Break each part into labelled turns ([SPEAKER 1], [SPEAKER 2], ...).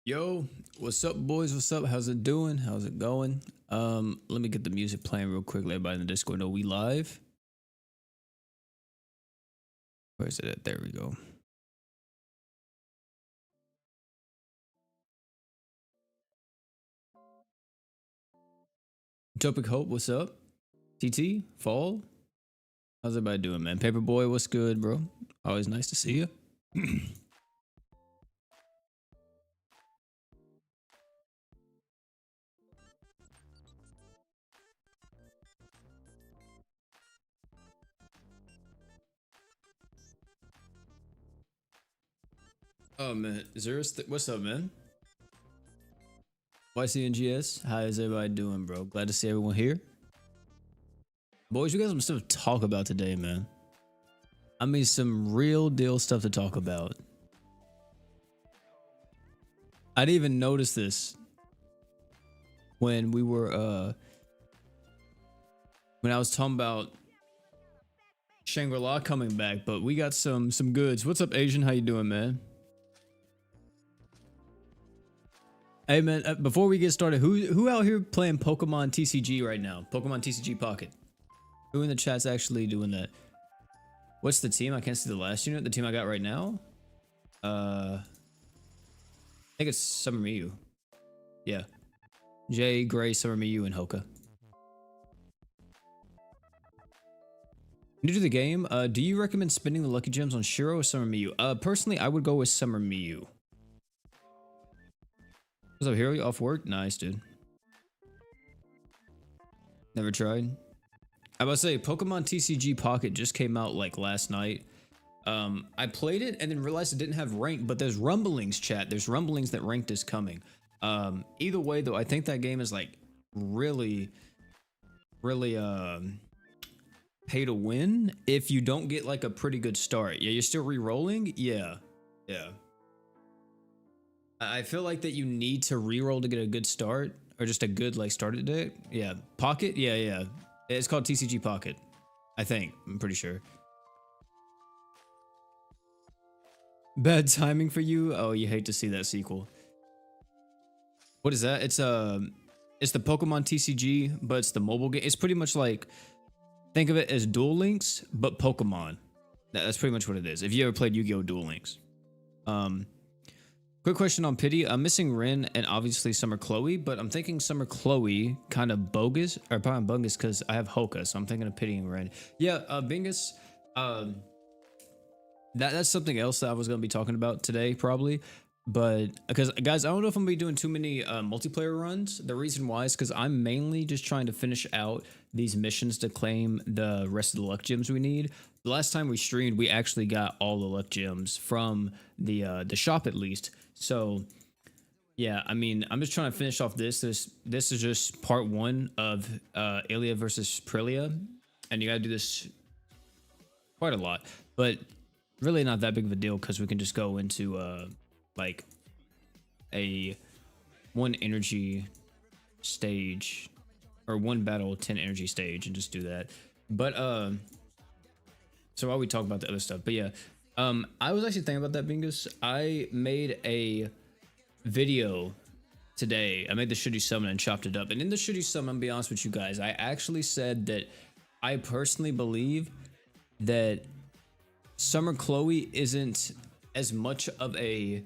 [SPEAKER 1] Yo, what's up, boys? What's up? How's it doing? How's it going? Let me get the music playing real quick. Let everybody in the Discord know we live. Where is it at? There we go. Topic Hope, what's up? TT, Fall, how's everybody doing, man? Paperboy, what's good, bro? Always nice to see you. Oh man, Zerus, what's up, man? YCNGS, how is everybody doing, bro? Glad to see everyone here. Boys, you guys have some stuff to talk about today, man. I mean, some real deal stuff to talk about. I didn't even notice this when we were when I was talking about Shangri-La coming back, but we got some goods. What's up, Asian? How you doing, man? Hey man, before we get started, who out here playing Pokemon TCG right now? Pokemon TCG Pocket. Who in the chat's actually doing that? What's the team? I can't see the last unit. The team I got right now? I think it's Summer Miyu. Yeah. Jay, Gray, Summer Miyu, and Hoka. New to the game, do you recommend spending the lucky gems on Shiro or Summer Miyu? Personally, I would go with Summer Miyu. What's up, Hero? You off work? Nice, dude. Never tried. I was about to say, Pokemon TCG Pocket just came out like last night. I played it and then realized it didn't have rank, but there's rumblings, chat. There's rumblings that ranked is coming. Either way, though, I think that game is like really pay to win if you don't get like a pretty good start. Yeah, you're still re-rolling. Yeah. I feel like that you need to re-roll to get a good start, or just a good like started deck. Yeah, Pocket. Yeah. It's called TCG Pocket. I think. I'm pretty sure. Bad timing for you. Oh, you hate to see that sequel. What is that? It's the Pokemon TCG, but it's the mobile game. It's pretty much like, think of it as Duel Links, but Pokemon. That's pretty much what it is. If you ever played Yu-Gi-Oh! Duel Links. Quick question on Pity. I'm missing Rin and obviously Summer Chloe, but I'm thinking Summer Chloe kind of bogus, or probably bogus because I have Hoka, so I'm thinking of pitying Rin. Yeah, Bingus. That's something else that I was going to be talking about today, probably. But because guys, I don't know if I'm gonna be doing too many multiplayer runs. The reason why is because I'm mainly just trying to finish out these missions to claim the rest of the luck gems we need. The last time we streamed, we actually got all the luck gems from the shop at least. So yeah, I mean, I'm just trying to finish off this. This is just part one of Alia versus Prilia, and you gotta do this quite a lot, but really not that big of a deal because we can just go into like a 1 energy stage or 1 battle 10 energy stage and just do that. But so while we talk about the other stuff, but yeah, I was actually thinking about that, Bingus. I made a video today. I made the Should You Summon and chopped it up, and in the Should You Summon, I'm gonna be honest with you guys, I actually said that I personally believe that Summer Chloe isn't as much of a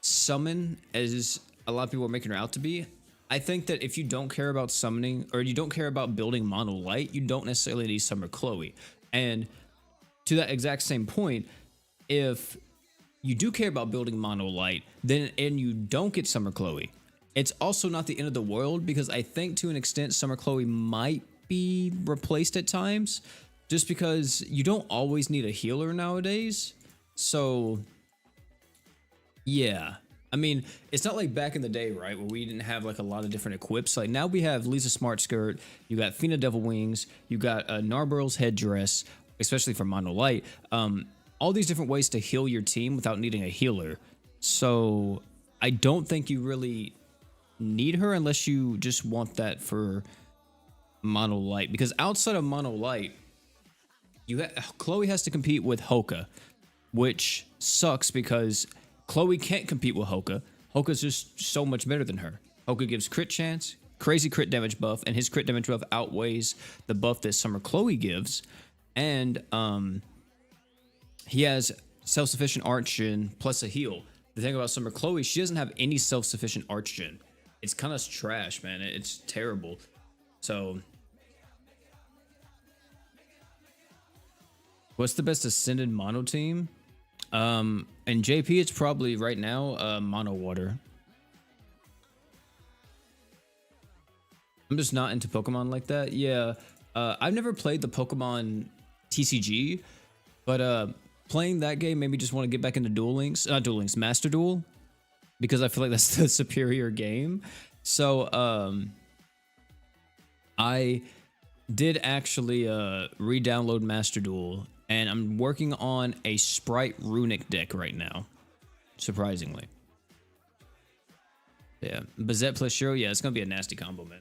[SPEAKER 1] summon as a lot of people are making her out to be. I think that if you don't care about summoning, or you don't care about building Mono Light, you don't necessarily need Summer Chloe. And to that exact same point, if you do care about building Mono Light, then and you don't get Summer Chloe, it's also not the end of the world, because I think to an extent Summer Chloe might be replaced at times, just because you don't always need a healer nowadays. So yeah, I mean, it's not like back in the day, right, where we didn't have like a lot of different equips. Like now we have Lisa Smart Skirt, you got Fina Devil Wings, you got Narburl's headdress, especially for Mono Light. All these different ways to heal your team without needing a healer. So I don't think you really need her unless you just want that for Mono Light, because outside of Mono Light, Chloe has to compete with Hoka, which sucks because Chloe can't compete with Hoka. Hoka's just so much better than her. Hoka gives crit chance, crazy crit damage buff, and his crit damage buff outweighs the buff that Summer Chloe gives. And he has self-sufficient arch gen plus a heal. The thing about Summer Chloe, she doesn't have any self-sufficient arch gen. It's kind of trash, man. It's terrible. So, what's the best Ascended mono team? And JP, it's probably right now mono water. I'm just not into Pokemon like that. Yeah, I've never played the Pokemon TCG, but playing that game made me just want to get back into Duel Links, not Duel Links, Master Duel, because I feel like that's the superior game. So I did actually re-download Master Duel, and I'm working on a Sprite Runic deck right now, surprisingly. Yeah, Bazette plus Shiro, yeah, it's gonna be a nasty combo, man.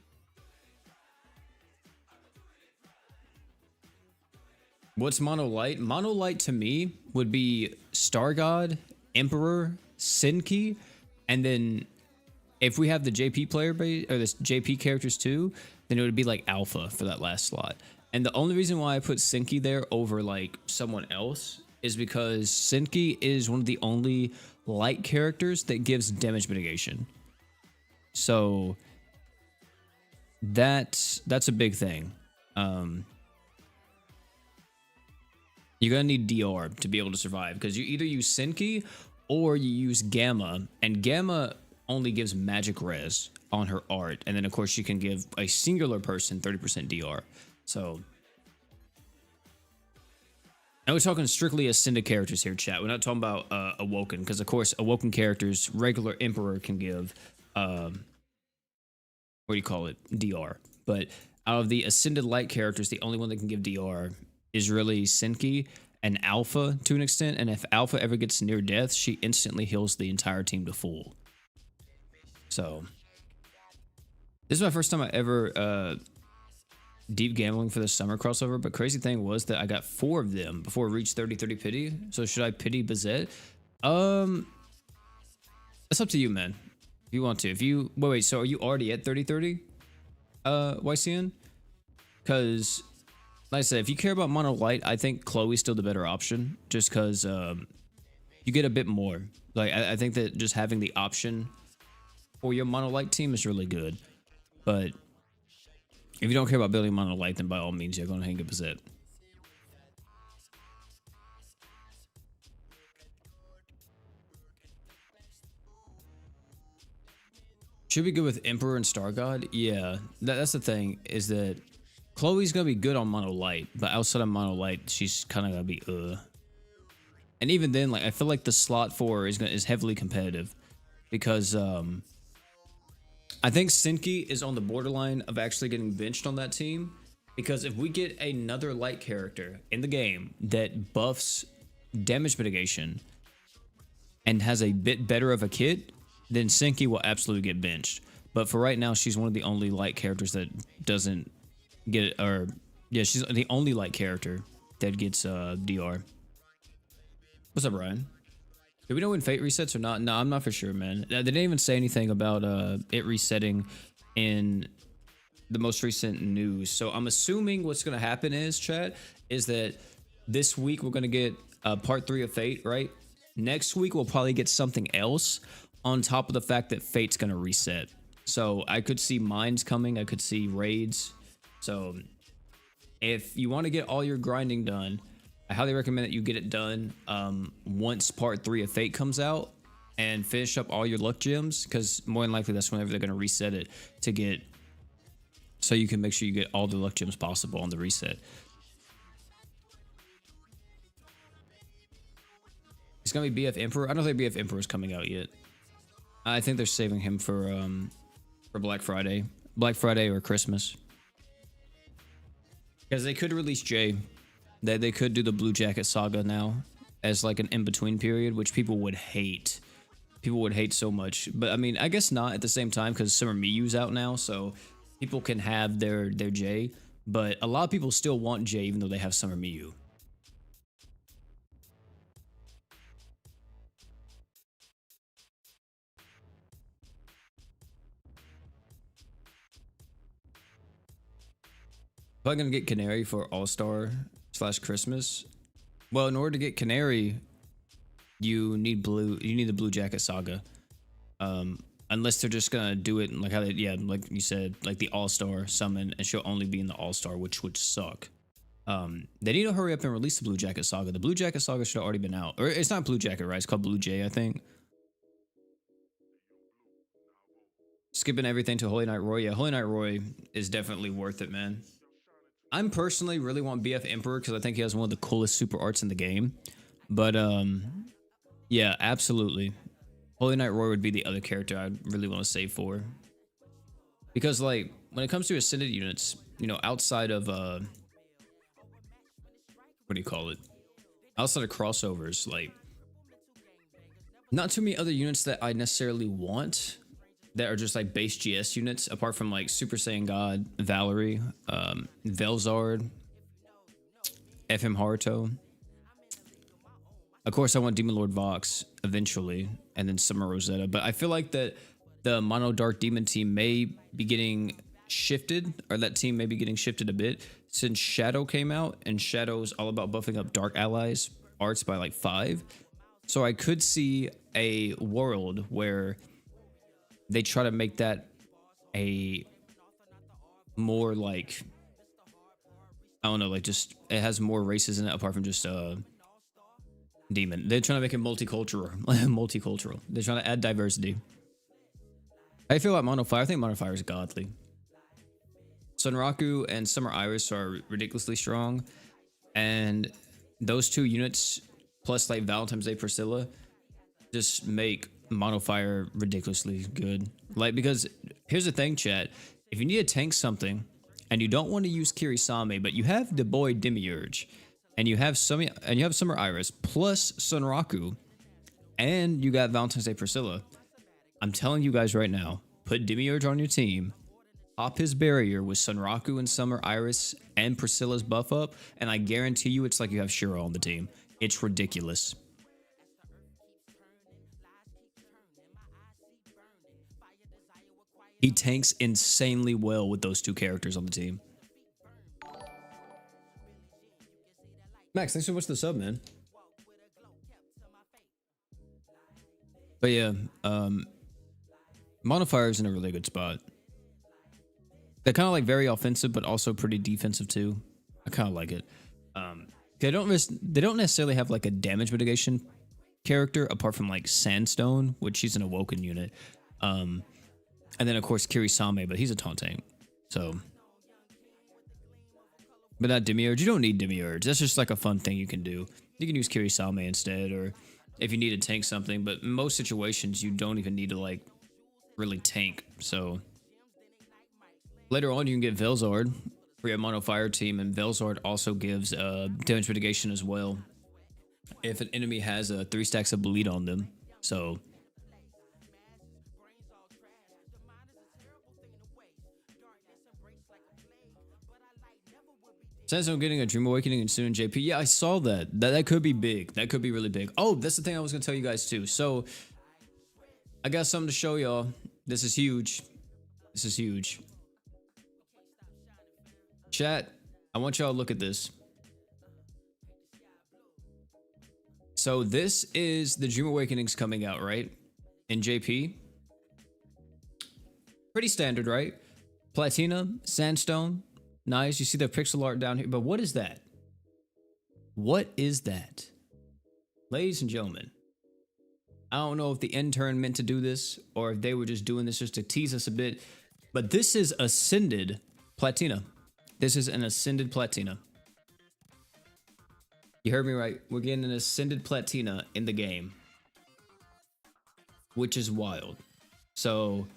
[SPEAKER 1] What's Mono Light? Mono Light to me would be Star God, Emperor, Senki, and then if we have the JP player base or the JP characters too, then it would be like Alpha for that last slot. And the only reason why I put Senki there over like someone else is because Senki is one of the only light characters that gives damage mitigation. So that's a big thing. You're gonna need DR to be able to survive because you either use Senki or you use Gamma, and Gamma only gives magic res on her art, and then of course she can give a singular person 30% DR. So now we're talking strictly Ascended characters here, chat. We're not talking about Awoken, because of course Awoken characters, regular Emperor can give what do you call it, DR. But out of the Ascended light characters, the only one that can give DR is really Senki and Alpha to an extent, and if Alpha ever gets near death, she instantly heals the entire team to full. So this is my first time I ever deep gambling for the summer crossover, but crazy thing was that I got 4 of them before I reached 30-30 pity. So should I pity Bazette? It's up to you, man. If you want to. If you wait, so are you already at 30-30? YCN? Because like I said, if you care about Mono Light, I think Chloe's still the better option, just because you get a bit more. Like I think that just having the option for your Mono Light team is really good. But if you don't care about building Mono Light, then by all means, you're going to hang up a Bazette. Should be good with Emperor and Star God. Yeah, that's the thing, is that Chloe's gonna be good on Mono Light, but outside of Mono Light, she's kind of gonna be And even then, like I feel like the slot for her is heavily competitive, because I think Senki is on the borderline of actually getting benched on that team, because if we get another light character in the game that buffs damage mitigation and has a bit better of a kit, then Senki will absolutely get benched. But for right now, she's one of the only light characters that doesn't get it, or yeah, she's the only light character that gets DR. What's up, Ryan? Do we know when Fate resets or not? No, I'm not for sure, man. They didn't even say anything about it resetting in the most recent news. So I'm assuming what's going to happen is, chat, is that this week we're going to get part 3 of Fate, right? Next week we'll probably get something else on top of the fact that Fate's going to reset. So I could see mines coming. I could see raids. So if you want to get all your grinding done, I highly recommend that you get it done once part 3 of Fate comes out, and finish up all your luck gems, because more than likely that's whenever they're going to reset it to get, so you can make sure you get all the luck gems possible on the reset. It's going to be BF Emperor. I don't think BF Emperor is coming out yet. I think they're saving him for Black Friday or Christmas. Because they could release Jay. They could do the Blue Jacket Saga now as like an in-between period, which people would hate. People would hate so much. But I mean, I guess not at the same time, because Summer Miyu's out now, so people can have their Jay. But a lot of people still want Jay even though they have Summer Miyu. Probably gonna get Canary for All-Star slash Christmas. Well, in order to get Canary, you need blue. You need the Blue Jacket Saga. Unless they're just gonna do it like how they, yeah, like you said, like the All-Star summon, and she'll only be in the All-Star, which would suck. They need to hurry up and release the Blue Jacket Saga. The Blue Jacket Saga should have already been out, or it's not Blue Jacket, right? It's called Blue Jay, I think. Skipping everything to Holy Knight Roy. Yeah, Holy Knight Roy is definitely worth it, man. I'm personally really want BF Emperor because I think he has one of the coolest super arts in the game. But yeah, absolutely. Holy Knight Roy would be the other character I'd really want to save for. Because like when it comes to ascended units, you know, outside of what do you call it? Outside of crossovers, like not too many other units that I necessarily want that are just like base GS units, apart from like Super Saiyan God, Valerie, Velzard, FM Haruto. Of course, I want Demon Lord Vox eventually, and then Summer Rosetta. But I feel like that the Mono Dark Demon team may be getting shifted, or that team may be getting shifted a bit since Shadow came out, and Shadow's all about buffing up Dark Allies arts by like 5. So I could see a world where they try to make that a more like, I don't know, like just it has more races in it apart from just demon. They're trying to make it multicultural. They're trying to add diversity. How do you feel about Mono Fire? I think Mono Fire is godly. Sunraku and Summer Iris are ridiculously strong, and those two units plus like Valentine's Day Priscilla just make Mono Fire ridiculously good. Like, because here's the thing, chat. If you need to tank something and you don't want to use Kirisame, but you have the boy Demiurge, and you have Summer Iris plus Sunraku, and you got Valentine's Day Priscilla, I'm telling you guys right now, put Demiurge on your team, pop his barrier with Sunraku and Summer Iris and Priscilla's buff up, and I guarantee you it's like you have Shiro on the team. It's ridiculous. He tanks insanely well with those two characters on the team. Max, thanks so much for the sub, man. But yeah, Monofire is in a really good spot. They're kind of like very offensive, but also pretty defensive too. I kind of like it. They don't necessarily have like a damage mitigation character apart from like Sandstone, which she's an awoken unit. And then of course Kirisame, but he's a taunt tank. So, but not Demiurge. You don't need Demiurge. That's just like a fun thing you can do. You can use Kirisame instead, or if you need to tank something. But in most situations, you don't even need to like really tank. So later on, you can get Velzard for your Mono Fire team, and Velzard also gives damage mitigation as well if an enemy has 3 stacks of bleed on them. So says I'm getting a Dream Awakening and soon JP. Yeah, I saw that. That could be big. That could be really big. Oh, that's the thing I was gonna tell you guys too. So I got something to show y'all. This is huge. This is huge. Chat, I want y'all to look at this. So this is the Dream Awakenings coming out, right? In JP. Pretty standard, right? Platina, Sandstone. Nice. You see the pixel art down here. But what is that? What is that? Ladies and gentlemen, I don't know if the intern meant to do this or if they were just doing this just to tease us a bit, but this is Ascended Platina. This is an Ascended Platina. You heard me right. We're getting an Ascended Platina in the game, which is wild. So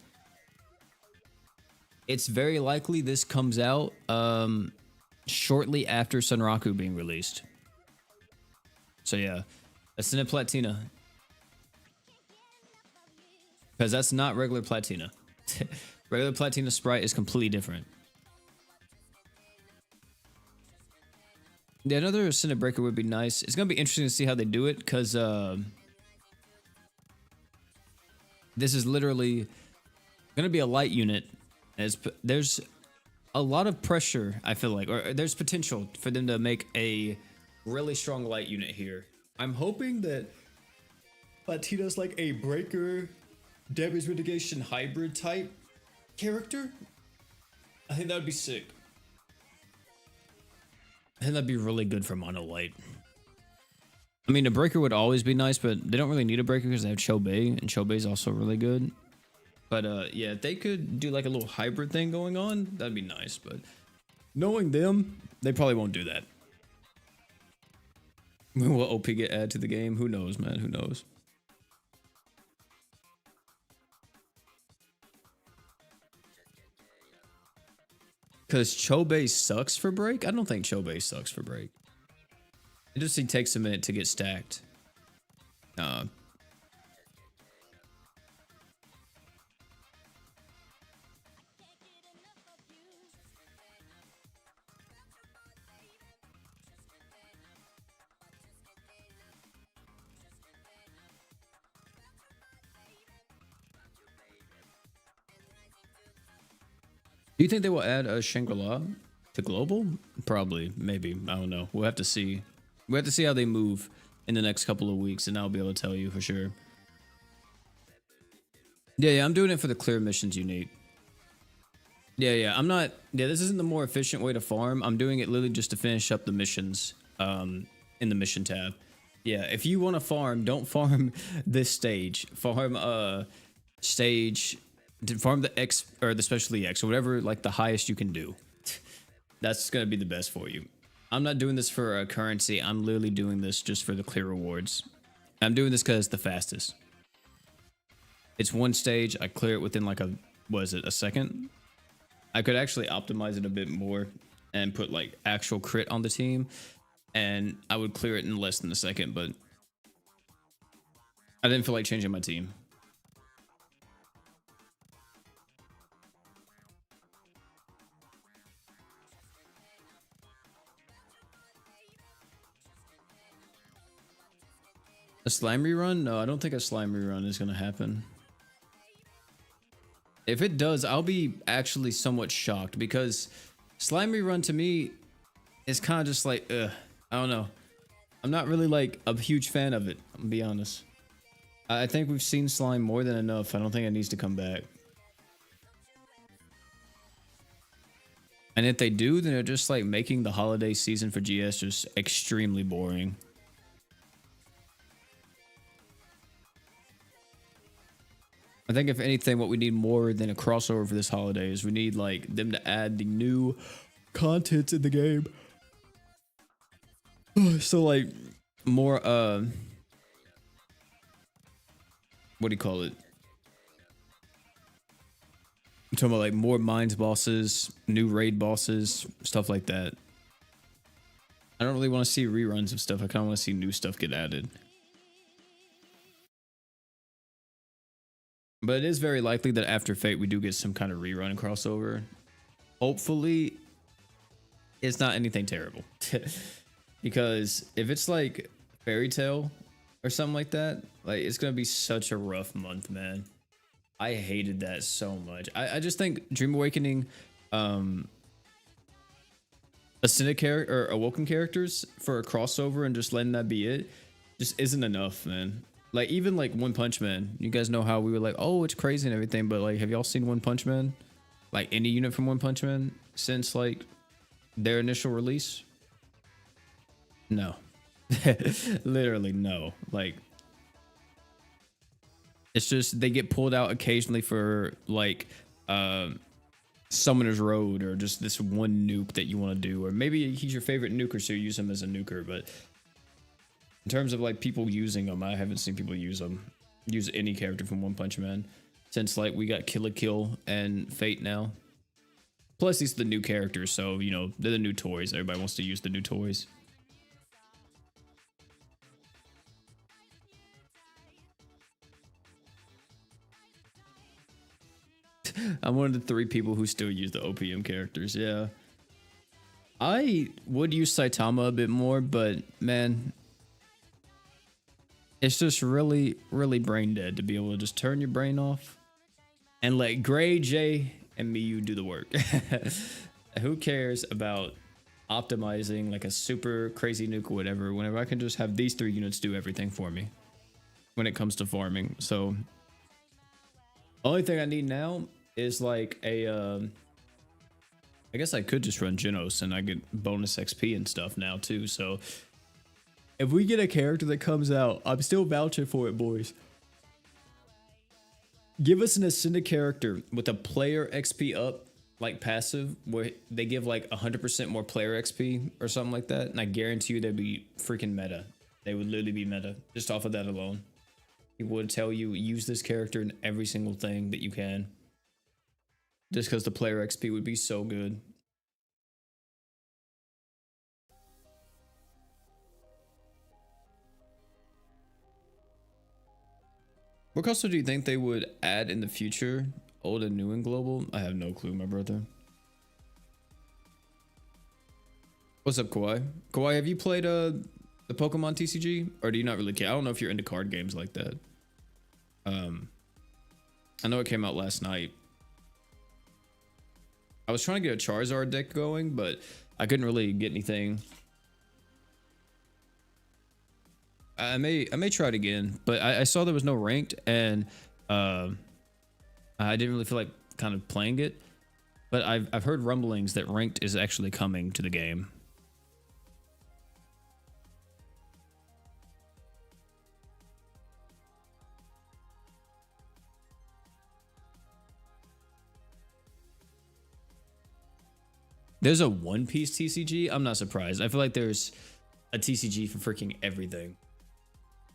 [SPEAKER 1] it's very likely this comes out shortly after Sunraku being released. So yeah, Ascended Platina. Because that's not regular Platina. Regular Platina sprite is completely different. Yeah, another Ascended Breaker would be nice. It's going to be interesting to see how they do it, because this is literally going to be a light unit. There's a lot of pressure, I feel like, or there's potential for them to make a really strong light unit here. I'm hoping that Latina's like a breaker damage mitigation hybrid type character. I think that would be sick. I think that'd be really good for Mono Light. I mean, a breaker would always be nice, but they don't really need a breaker because they have Chobei, and Chobei is also really good. But yeah, if they could do like a little hybrid thing going on, that'd be nice. But knowing them, they probably won't do that. Will OP get added to the game? Who knows, man? Who knows? Because Chobei sucks for break? I don't think Chobei sucks for break. It just takes a minute to get stacked. Do you think they will add a Shangri-La to global? Probably, maybe. I don't know. We'll have to see. We have to see how they move in the next couple of weeks, and I'll be able to tell you for sure. Yeah, I'm doing it for the clear missions unique. Yeah, I'm not. Yeah, this isn't the more efficient way to farm. I'm doing it literally just to finish up the missions in the mission tab. Yeah, if you want to farm, don't farm this stage. Farm stage. Farm the X or the specialty X or whatever, like the highest you can do. That's gonna be the best for you. I'm not doing this for a currency. I'm literally doing this just for the clear rewards. I'm doing this because it's the fastest. It's one stage. I clear it within like a second. I could actually optimize it a bit more and put like actual crit on the team, and I would clear it in less than a second. But I didn't feel like changing my team. A slime rerun? No, I don't think a slime rerun is gonna happen. If it does, I'll be actually somewhat shocked because slime rerun to me is kind of just like, I don't know. I'm not really like a huge fan of it, I'm gonna be honest. I think we've seen slime more than enough. I don't think it needs to come back. And if they do, then they're just like making the holiday season for GS just extremely boring. I think if anything, what we need more than a crossover for this holiday is we need like them to add the new contents in the game. So like more what do you call it? I'm talking about like more mines bosses, new raid bosses, stuff like that. I don't really want to see reruns of stuff. I kind of want to see new stuff get added. But it is very likely that after Fate, we do get some kind of rerun crossover. Hopefully, it's not anything terrible. Because if it's like Fairy Tail or something like that, like it's going to be such a rough month, man. I hated that so much. I just think Dream Awakening, Ascended character or Awoken characters for a crossover and just letting that be it just isn't enough, man. Like even like One Punch Man, you guys know how we were like, oh, it's crazy and everything, but like, have y'all seen One Punch Man? Like any unit from One Punch Man since like their initial release? No, literally no. Like it's just they get pulled out occasionally for like Summoner's Road or just this one nuke that you want to do, or maybe he's your favorite nuker, so you use him as a nuker, but. In terms of like people using them, I haven't seen people use any character from One Punch Man since like we got Kill la Kill and Fate now. Plus these are the new characters, so you know they're the new toys. Everybody wants to use the new toys. I'm one of the 3 people who still use the OPM characters. Yeah, I would use Saitama a bit more, but man. It's just really, really brain dead to be able to just turn your brain off and let Gray, Jay, and Miyu do the work. Who cares about optimizing like a super crazy nuke or whatever, whenever I can just have these 3 units do everything for me when it comes to farming. So only thing I need now is like a I guess I could just run Genos and I get bonus XP and stuff now too. So if we get a character that comes out, I'm still vouching for it, boys. Give us an ascended character with a player XP up, like passive, where they give like 100% more player XP or something like that. And I guarantee you they'd be freaking meta. They would literally be meta just off of that alone. People would tell you use this character in every single thing that you can. Just because the player XP would be so good. What custom do you think they would add in the future? Old and new and global? I have no clue, my brother. What's up, Kawhi? Kawhi, have you played the Pokemon TCG? Or do you not really care? I don't know if you're into card games like that. I know it came out last night. I was trying to get a Charizard deck going, but I couldn't really get anything. I may try it again, but I saw there was no ranked, and I didn't really feel like kind of playing it. But I've heard rumblings that ranked is actually coming to the game. There's a One Piece TCG. I'm not surprised. I feel like there's a TCG for freaking everything.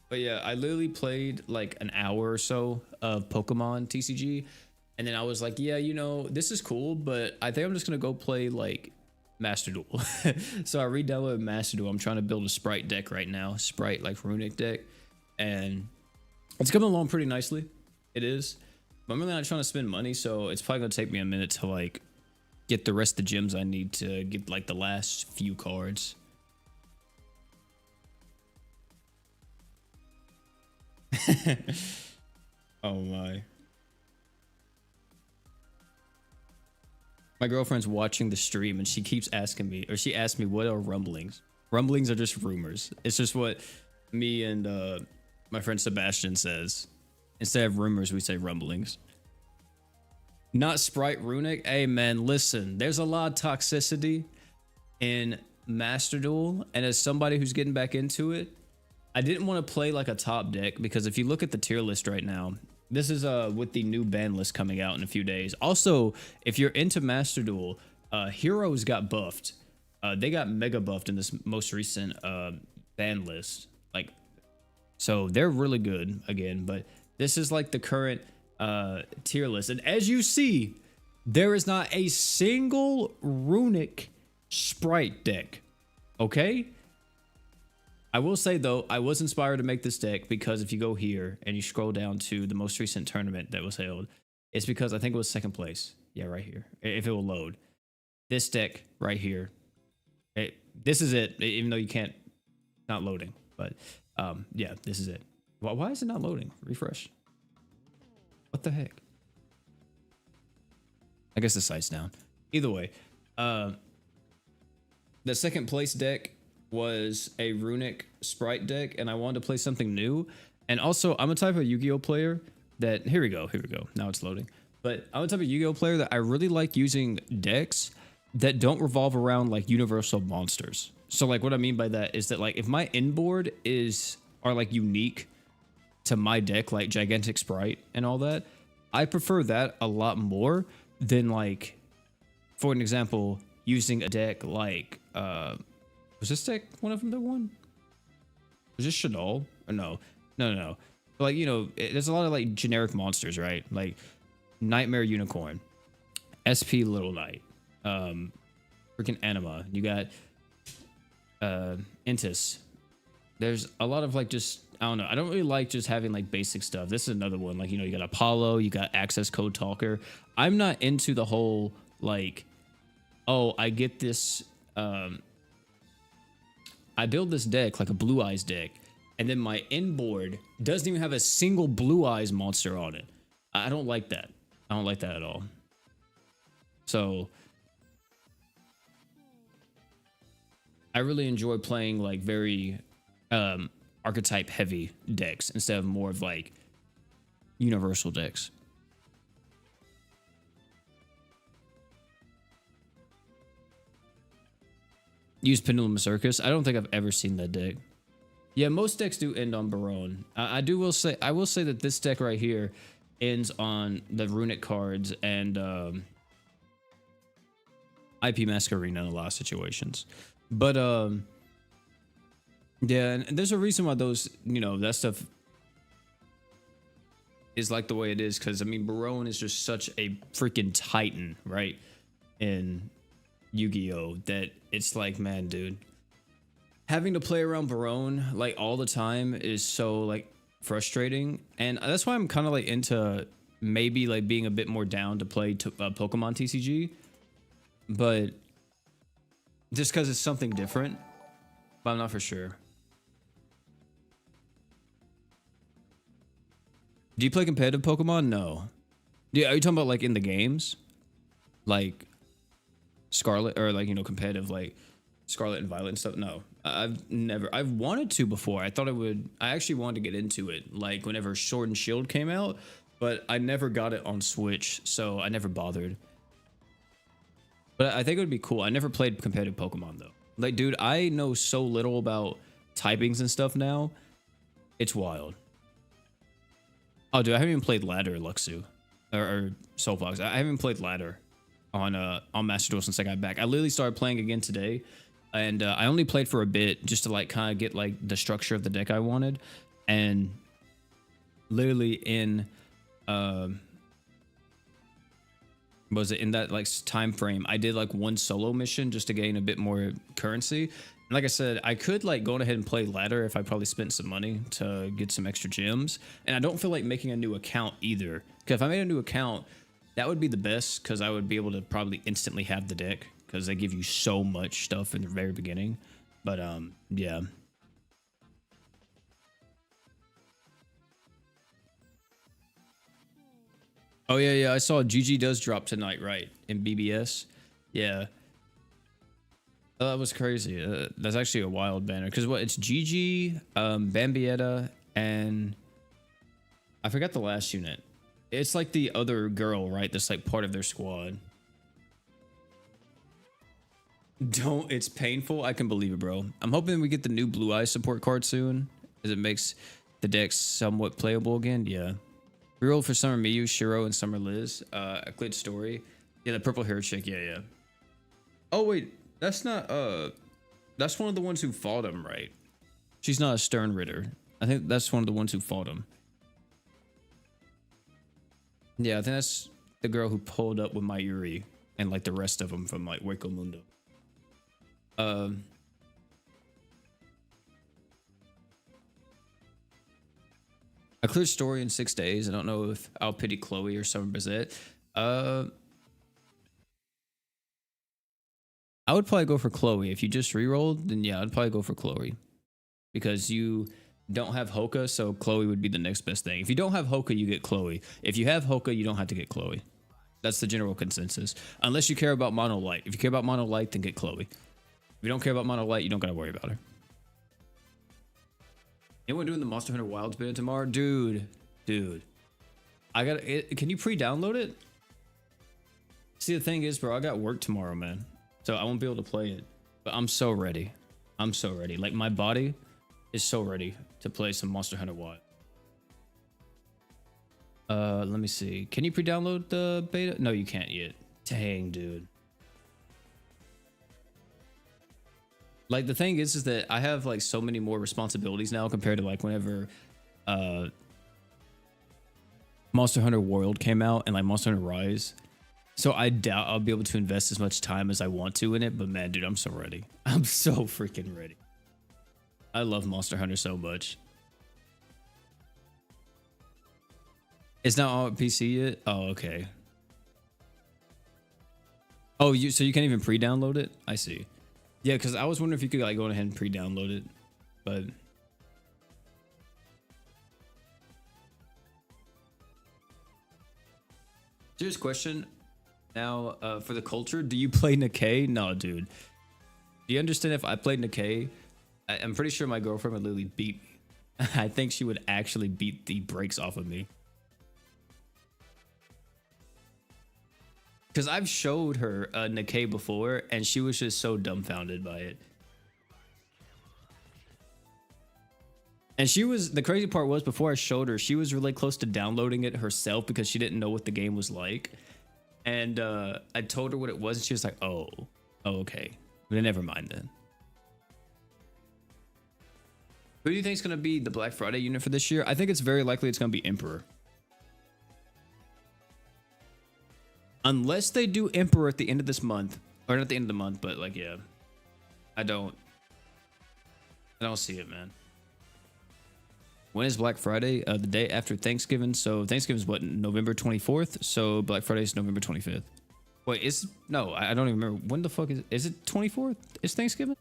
[SPEAKER 1] But yeah, I literally played like an hour or so of Pokemon TCG. And then I was like, yeah, you know, this is cool, but I think I'm just going to go play like Master Duel. So I re-downloaded Master Duel. I'm trying to build a Sprite deck right now. Sprite, like Runic deck. And it's coming along pretty nicely. It is. But I'm really not trying to spend money. So it's probably going to take me a minute to like get the rest of the gems I need to get like the last few cards. Oh my girlfriend's watching the stream and she keeps asking me, or she asked me, what are rumblings? Rumblings are just rumors. It's just what me and my friend Sebastian says. Instead of rumors, we say rumblings. Not Sprite Runic. Hey man, listen, there's a lot of toxicity in Master Duel, and as somebody who's getting back into it, I didn't want to play like a top deck, because if you look at the tier list right now, this is with the new ban list coming out in a few days. Also, if you're into Master Duel, heroes got buffed. They got mega buffed in this most recent ban list. Like, so they're really good again, but this is like the current tier list. And as you see, there is not a single Runic Sprite deck. Okay? I will say though, I was inspired to make this deck because if you go here and you scroll down to the most recent tournament that was held, it's because I think it was second place. Yeah, right here. If it will load. This deck right here. This is it, even though you can't, not loading. But yeah, this is it. Why is it not loading? Refresh. What the heck? I guess the site's down. Either way, the second place deck was a Runic Sprite deck, and I wanted to play something new. And also, I'm a type of Yu-Gi-Oh player that, here we go, now it's loading. But I'm a type of Yu-Gi-Oh player that I really like using decks that don't revolve around like universal monsters. So like what I mean by that is that like if my inboard are like unique to my deck, like Gigantic Sprite and all that, I prefer that a lot more than like, for an example, using a deck like was this deck one of them that won? Was this Shadal? Or no. But like, you know, there's a lot of like generic monsters, right? Like Nightmare Unicorn, SP Little Knight, freaking Anima. You got Intis. There's a lot of like just, I don't know. I don't really like just having like basic stuff. This is another one. Like, you know, you got Apollo, you got Access Code Talker. I'm not into the whole like, oh, I get this I build this deck like a Blue Eyes deck, and then my inboard doesn't even have a single Blue Eyes monster on it. I don't like that. I don't like that at all. So I really enjoy playing like very archetype heavy decks instead of more of like universal decks. Use Pendulum Circus. I don't think I've ever seen that deck. Yeah, most decks do end on Barone. I will say that this deck right here ends on the runic cards and IP Masquerena in a lot of situations. But yeah, and there's a reason why those, you know, that stuff is like the way it is, because I mean Barone is just such a freaking titan, right? In Yu-Gi-Oh! That it's like, man, dude, having to play around Barone like all the time is so like frustrating, and that's why I'm kind of like into maybe like being a bit more down to play Pokemon TCG, but just because it's something different. But I'm not for sure. Do you play competitive Pokemon? No. Yeah, are you talking about like in the games, like Scarlet, or like, you know, competitive like Scarlet and Violet and stuff? No, I've wanted to before. I thought I would. I actually wanted to get into it like whenever Sword and Shield came out, but I never got it on Switch, so I never bothered. But I think it would be cool. I never played competitive Pokemon though. Like, dude, I know so little about typings and stuff now. It's wild. Oh, dude, I haven't even played Ladder Luxu or Soul Fox. I haven't played Ladder on Master Duel since I got back. I literally started playing again today, and I only played for a bit just to like kind of get like the structure of the deck I wanted, and literally in was it in that like time frame, I did like one solo mission just to gain a bit more currency. And like I said, I could like go ahead and play Ladder if I probably spent some money to get some extra gems, and I don't feel like making a new account either, because if I made a new account, that would be the best, because I would be able to probably instantly have the deck, because they give you so much stuff in the very beginning. But yeah. Oh yeah, I saw GG does drop tonight, right? In BBS. Yeah. Oh, that was crazy. That's actually a wild banner, because what, it's GG, Bambietta, and I forgot the last unit. It's like the other girl, right? That's like part of their squad. Don't, it's painful. I can believe it, bro. I'm hoping we get the new Blue Eye support card soon, as it makes the deck somewhat playable again. Yeah. Reroll for Summer Miyu, Shiro, and Summer Liz. Eclid Story. Yeah, the purple hair chick. Yeah. Oh wait, that's not that's one of the ones who fought him, right? She's not a Stern Ritter. I think that's one of the ones who fought him. Yeah, I think that's the girl who pulled up with Mayuri and like the rest of them from like Hueco Mundo. A clear story in 6 days. I don't know if I'll pity Chloe or Summer Bizet. I would probably go for Chloe. If you just rerolled, then yeah, I'd probably go for Chloe, because you don't have Hoka, so Chloe would be the next best thing. If you don't have Hoka, you get Chloe. If you have Hoka, you don't have to get Chloe. That's the general consensus. Unless you care about Mono Light. If you care about Mono Light, then get Chloe. If you don't care about Mono Light, you don't gotta worry about her. Anyone doing the Monster Hunter Wilds beta tomorrow? Dude. I got it. Can you pre-download it? See, the thing is, bro, I got work tomorrow, man. So I won't be able to play it. But I'm so ready. I'm so ready. Like, my body is so ready to play some Monster Hunter Wild. Let me see. Can you pre-download the beta? No, you can't yet. Dang, dude. Like, the thing is that I have like so many more responsibilities now compared to like whenever Monster Hunter World came out and like Monster Hunter Rise. So I doubt I'll be able to invest as much time as I want to in it. But man, dude, I'm so ready. I'm so freaking ready. I love Monster Hunter so much. It's not on PC yet? Oh, okay. Oh, so you can't even pre-download it? I see. Yeah, because I was wondering if you could like go ahead and pre-download it, but serious question. Now, for the culture, do you play Nikkei? No, dude. Do you understand if I played Nikkei, I'm pretty sure my girlfriend would literally beat me. I think she would actually beat the brakes off of me. Because I've showed her Nikkei before, and she was just so dumbfounded by it. And she was, the crazy part was, before I showed her, she was really close to downloading it herself because she didn't know what the game was like. And I told her what it was, and she was like, oh, okay. But never mind then. Who do you think is going to be the Black Friday unit for this year? I think it's very likely it's going to be Emperor. Unless they do Emperor at the end of this month. Or not the end of the month, but like, yeah. I don't see it, man. When is Black Friday? The day after Thanksgiving. So Thanksgiving is what, November 24th? So Black Friday is November 25th. Wait, no, I don't even remember. When the fuck is it 24th? Is Thanksgiving?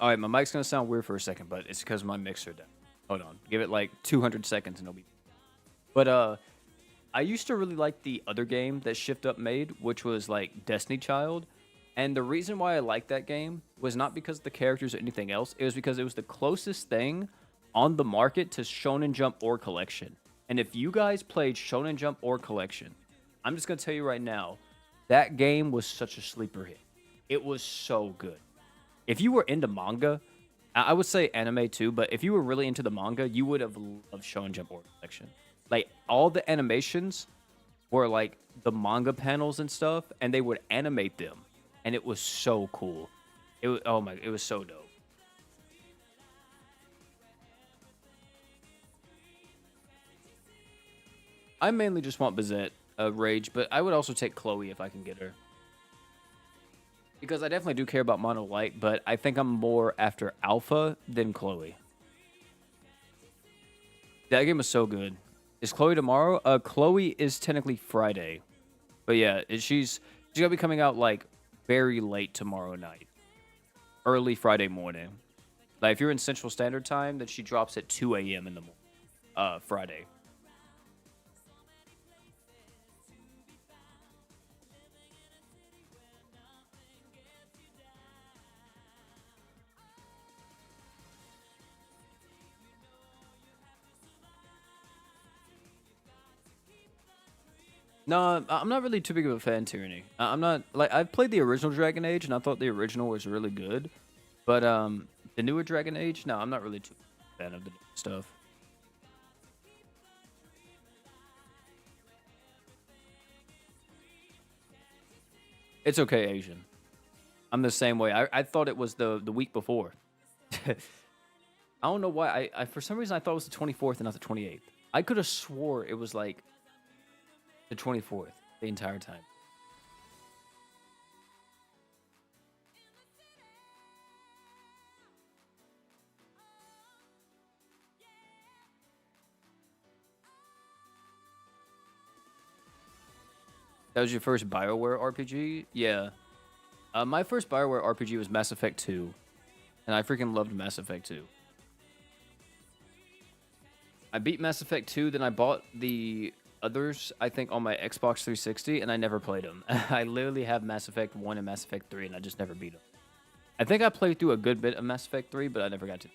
[SPEAKER 1] All right, my mic's gonna sound weird for a second, but it's because my mixer down. Hold on, give it like 200 seconds and it'll be. But I used to really like the other game that Shift Up made, which was like Destiny Child. And the reason why I liked that game was not because of the characters or anything else. It was because it was the closest thing on the market to Shonen Jump or Collection. And if you guys played Shonen Jump or Collection, I'm just gonna tell you right now, that game was such a sleeper hit. It was so good. If you were into manga, I would say anime too, but if you were really into the manga, you would have loved Shonen Jump or Collection. Like, all the animations were like the manga panels and stuff, and they would animate them, and it was so cool. It was, oh my, it was so dope. I mainly just want Bazette, Rage, but I would also take Chloe if I can get her. Because I definitely do care about Mono Light, but I think I'm more after Alpha than Chloe. That game was so good. Is Chloe tomorrow? Chloe is technically Friday. But yeah, she's gonna be coming out like very late tomorrow night. Early Friday morning. Like if you're in Central Standard Time, then she drops at 2 a.m. in the morning. Friday. No, I'm not really too big of a fan of Tyranny. I'm not like I've played the original Dragon Age and I thought the original was really good, but the newer Dragon Age, no, I'm not really too a fan of the new stuff. It's okay, Asian. I'm the same way. I thought it was the week before. I don't know why. I for some reason I thought it was the 24th and not the 28th. I could have swore it was like the 24th the entire time. That was your first BioWare RPG? Yeah. My first BioWare RPG was Mass Effect 2, and I freaking loved Mass Effect 2. I beat Mass Effect 2, then I bought the others, I think, on my Xbox 360, and I never played them. I literally have Mass Effect 1 and Mass Effect 3, and I just never beat them. I think I played through a good bit of Mass Effect 3, but I never got to.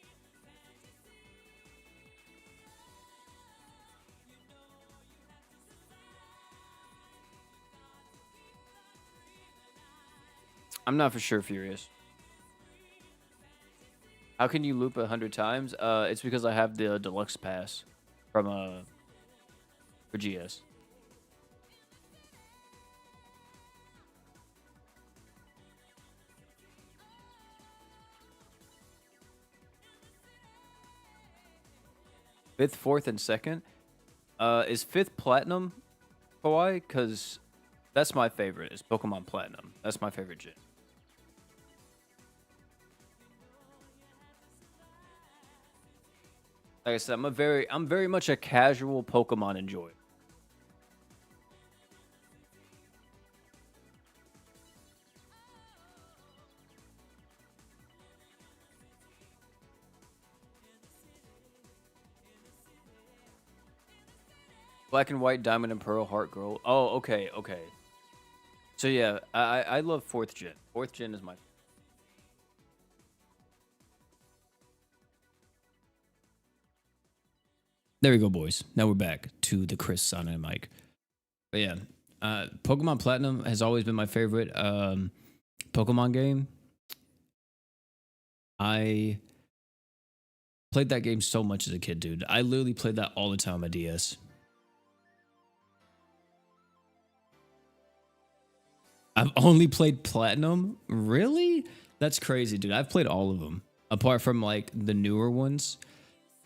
[SPEAKER 1] I'm not for sure furious. How can you loop 100 times? It's because I have the deluxe pass from for GS. Fifth, fourth, and second. Is fifth platinum Hawaii? Cause that's my favorite. Is Pokemon Platinum. That's my favorite gen. Like I said, I'm very much a casual Pokemon enjoyer. Black and White, Diamond and Pearl, Heart Girl. Oh, okay, okay. So yeah, I love fourth gen. Fourth gen is my. There we go, boys. Now we're back to the Chris, Son, and Mike. But yeah, Pokemon Platinum has always been my favorite Pokemon game. I played that game so much as a kid, dude. I literally played that all the time on my DS. I've only played Platinum? Really? That's crazy, dude. I've played all of them. Apart from like the newer ones.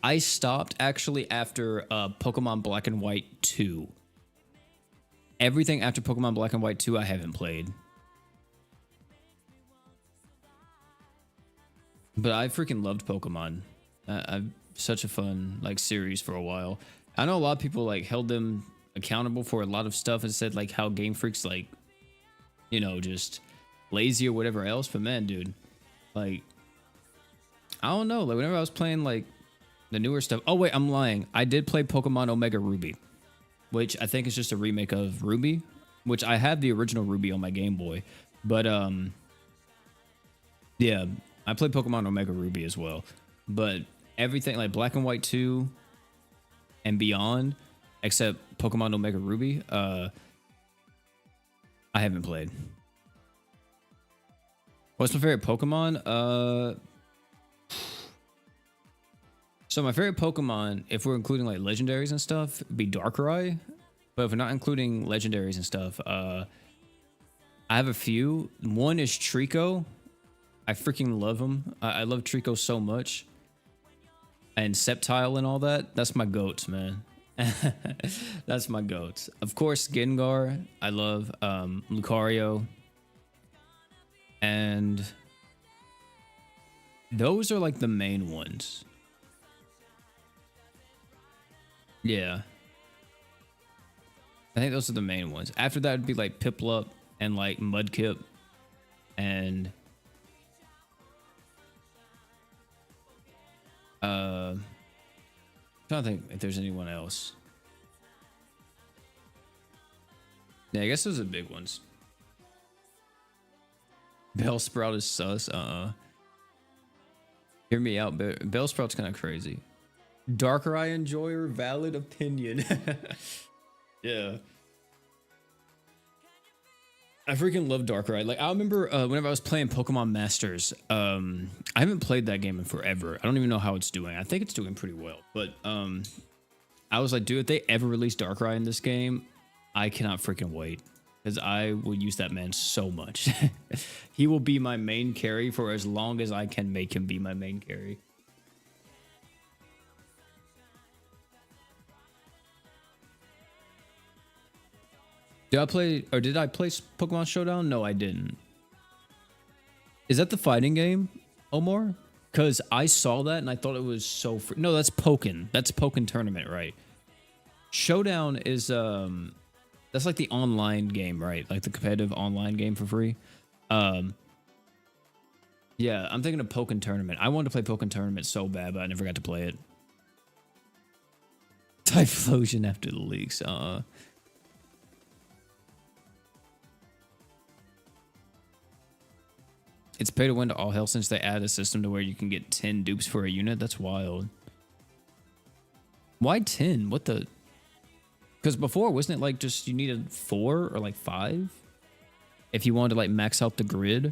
[SPEAKER 1] I stopped actually after Pokemon Black and White 2. Everything after Pokemon Black and White 2 I haven't played. But I freaking loved Pokemon. I've such a fun like series for a while. I know a lot of people like held them accountable for a lot of stuff and said like how Game Freak's like, you know, just lazy or whatever else. But man, dude, like, I don't know. Like whenever I was playing like the newer stuff. Oh wait, I'm lying. I did play Pokemon Omega Ruby, which I think is just a remake of Ruby, which I have the original Ruby on my Game Boy. But yeah, I played Pokemon Omega Ruby as well. But everything like Black and White 2 and beyond, except Pokemon Omega Ruby, I haven't played. What's my favorite Pokemon? So my favorite Pokemon, if we're including like legendaries and stuff, would be Darkrai. But if we're not including legendaries and stuff, I have a few. One is Trico. I freaking love him. I love Trico so much. And Sceptile and all that. That's my goats, man. That's my goats. Of course, Gengar. I love Lucario. And those are like the main ones. Yeah. I think those are the main ones. After that would be like Piplup and like Mudkip and I'm trying to think if there's anyone else. Yeah, I guess those are the big ones. Bellsprout is sus. Hear me out, but Bellsprout's kind of crazy. Darkrai enjoyer, valid opinion. Yeah. I freaking love Darkrai. Like I remember whenever I was playing Pokemon Masters, I haven't played that game in forever. I don't even know how it's doing. I think it's doing pretty well. But I was like, dude, if they ever release Darkrai in this game, I cannot freaking wait. Because I will use that man so much. He will be my main carry for as long as I can make him be my main carry. Did I play Pokemon Showdown? No, I didn't. Is that the fighting game, Omar? Because I saw that and I thought it was so free. No, that's Pokken. That's Pokken Tournament, right? Showdown is that's like the online game, right? Like the competitive online game for free. Yeah, I'm thinking of Pokken Tournament. I wanted to play Pokken Tournament so bad, but I never got to play it. Typhlosion after the leaks. It's pay to win to all hell since they add a system to where you can get 10 dupes for a unit. That's wild. Why 10? What the? Because before, wasn't it like just you needed 4 or like 5? If you wanted to like max out the grid.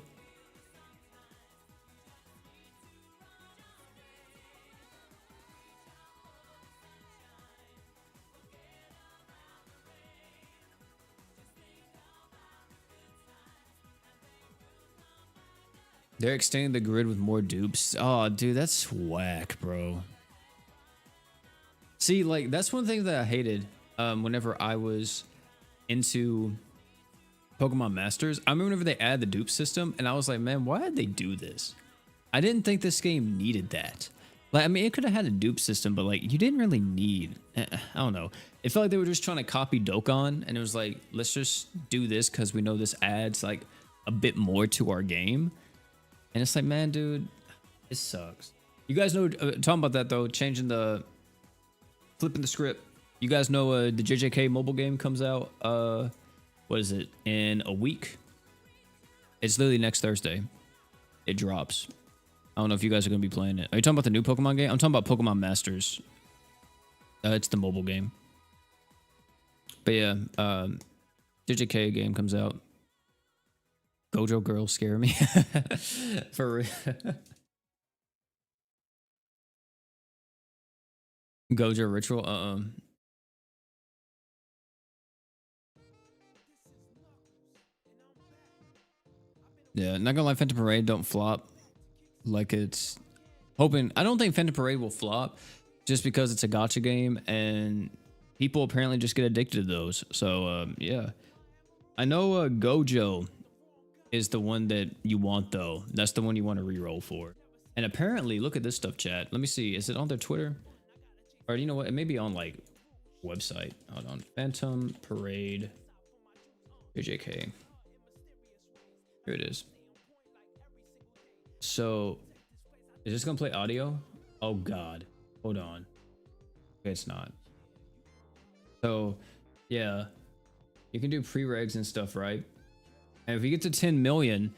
[SPEAKER 1] They're extending the grid with more dupes. Oh, dude, that's whack, bro. See, like, that's one thing that I hated whenever I was into Pokemon Masters. I remember whenever they added the dupe system, and I was like, man, why did they do this? I didn't think this game needed that. Like, I mean, it could have had a dupe system, but like, you didn't really need. I don't know. It felt like they were just trying to copy Dokkan, and it was like, let's just do this because we know this adds like a bit more to our game. And it's like, man, dude, it sucks. You guys know, talking about that though, flipping the script. You guys know the JJK mobile game comes out, what is it, in a week? It's literally next Thursday. It drops. I don't know if you guys are going to be playing it. Are you talking about the new Pokemon game? I'm talking about Pokemon Masters. It's the mobile game. But yeah, JJK game comes out. Gojo girls scare me. For real. Gojo ritual. Yeah, not gonna lie, Phantom Parade don't flop. Like it's hoping. I don't think Phantom Parade will flop just because it's a gacha game and people apparently just get addicted to those. So yeah, I know Gojo is the one that you want though. That's the one you want to reroll for. And apparently, look at this stuff, chat. Let me see. Is it on their Twitter? Or you know what? It may be on like website. Hold on. Phantom Parade JJK. Here it is. So, is this gonna play audio? Oh God. Hold on. Okay, it's not. So, yeah. You can do preregs and stuff, right? And if we get to 10 million,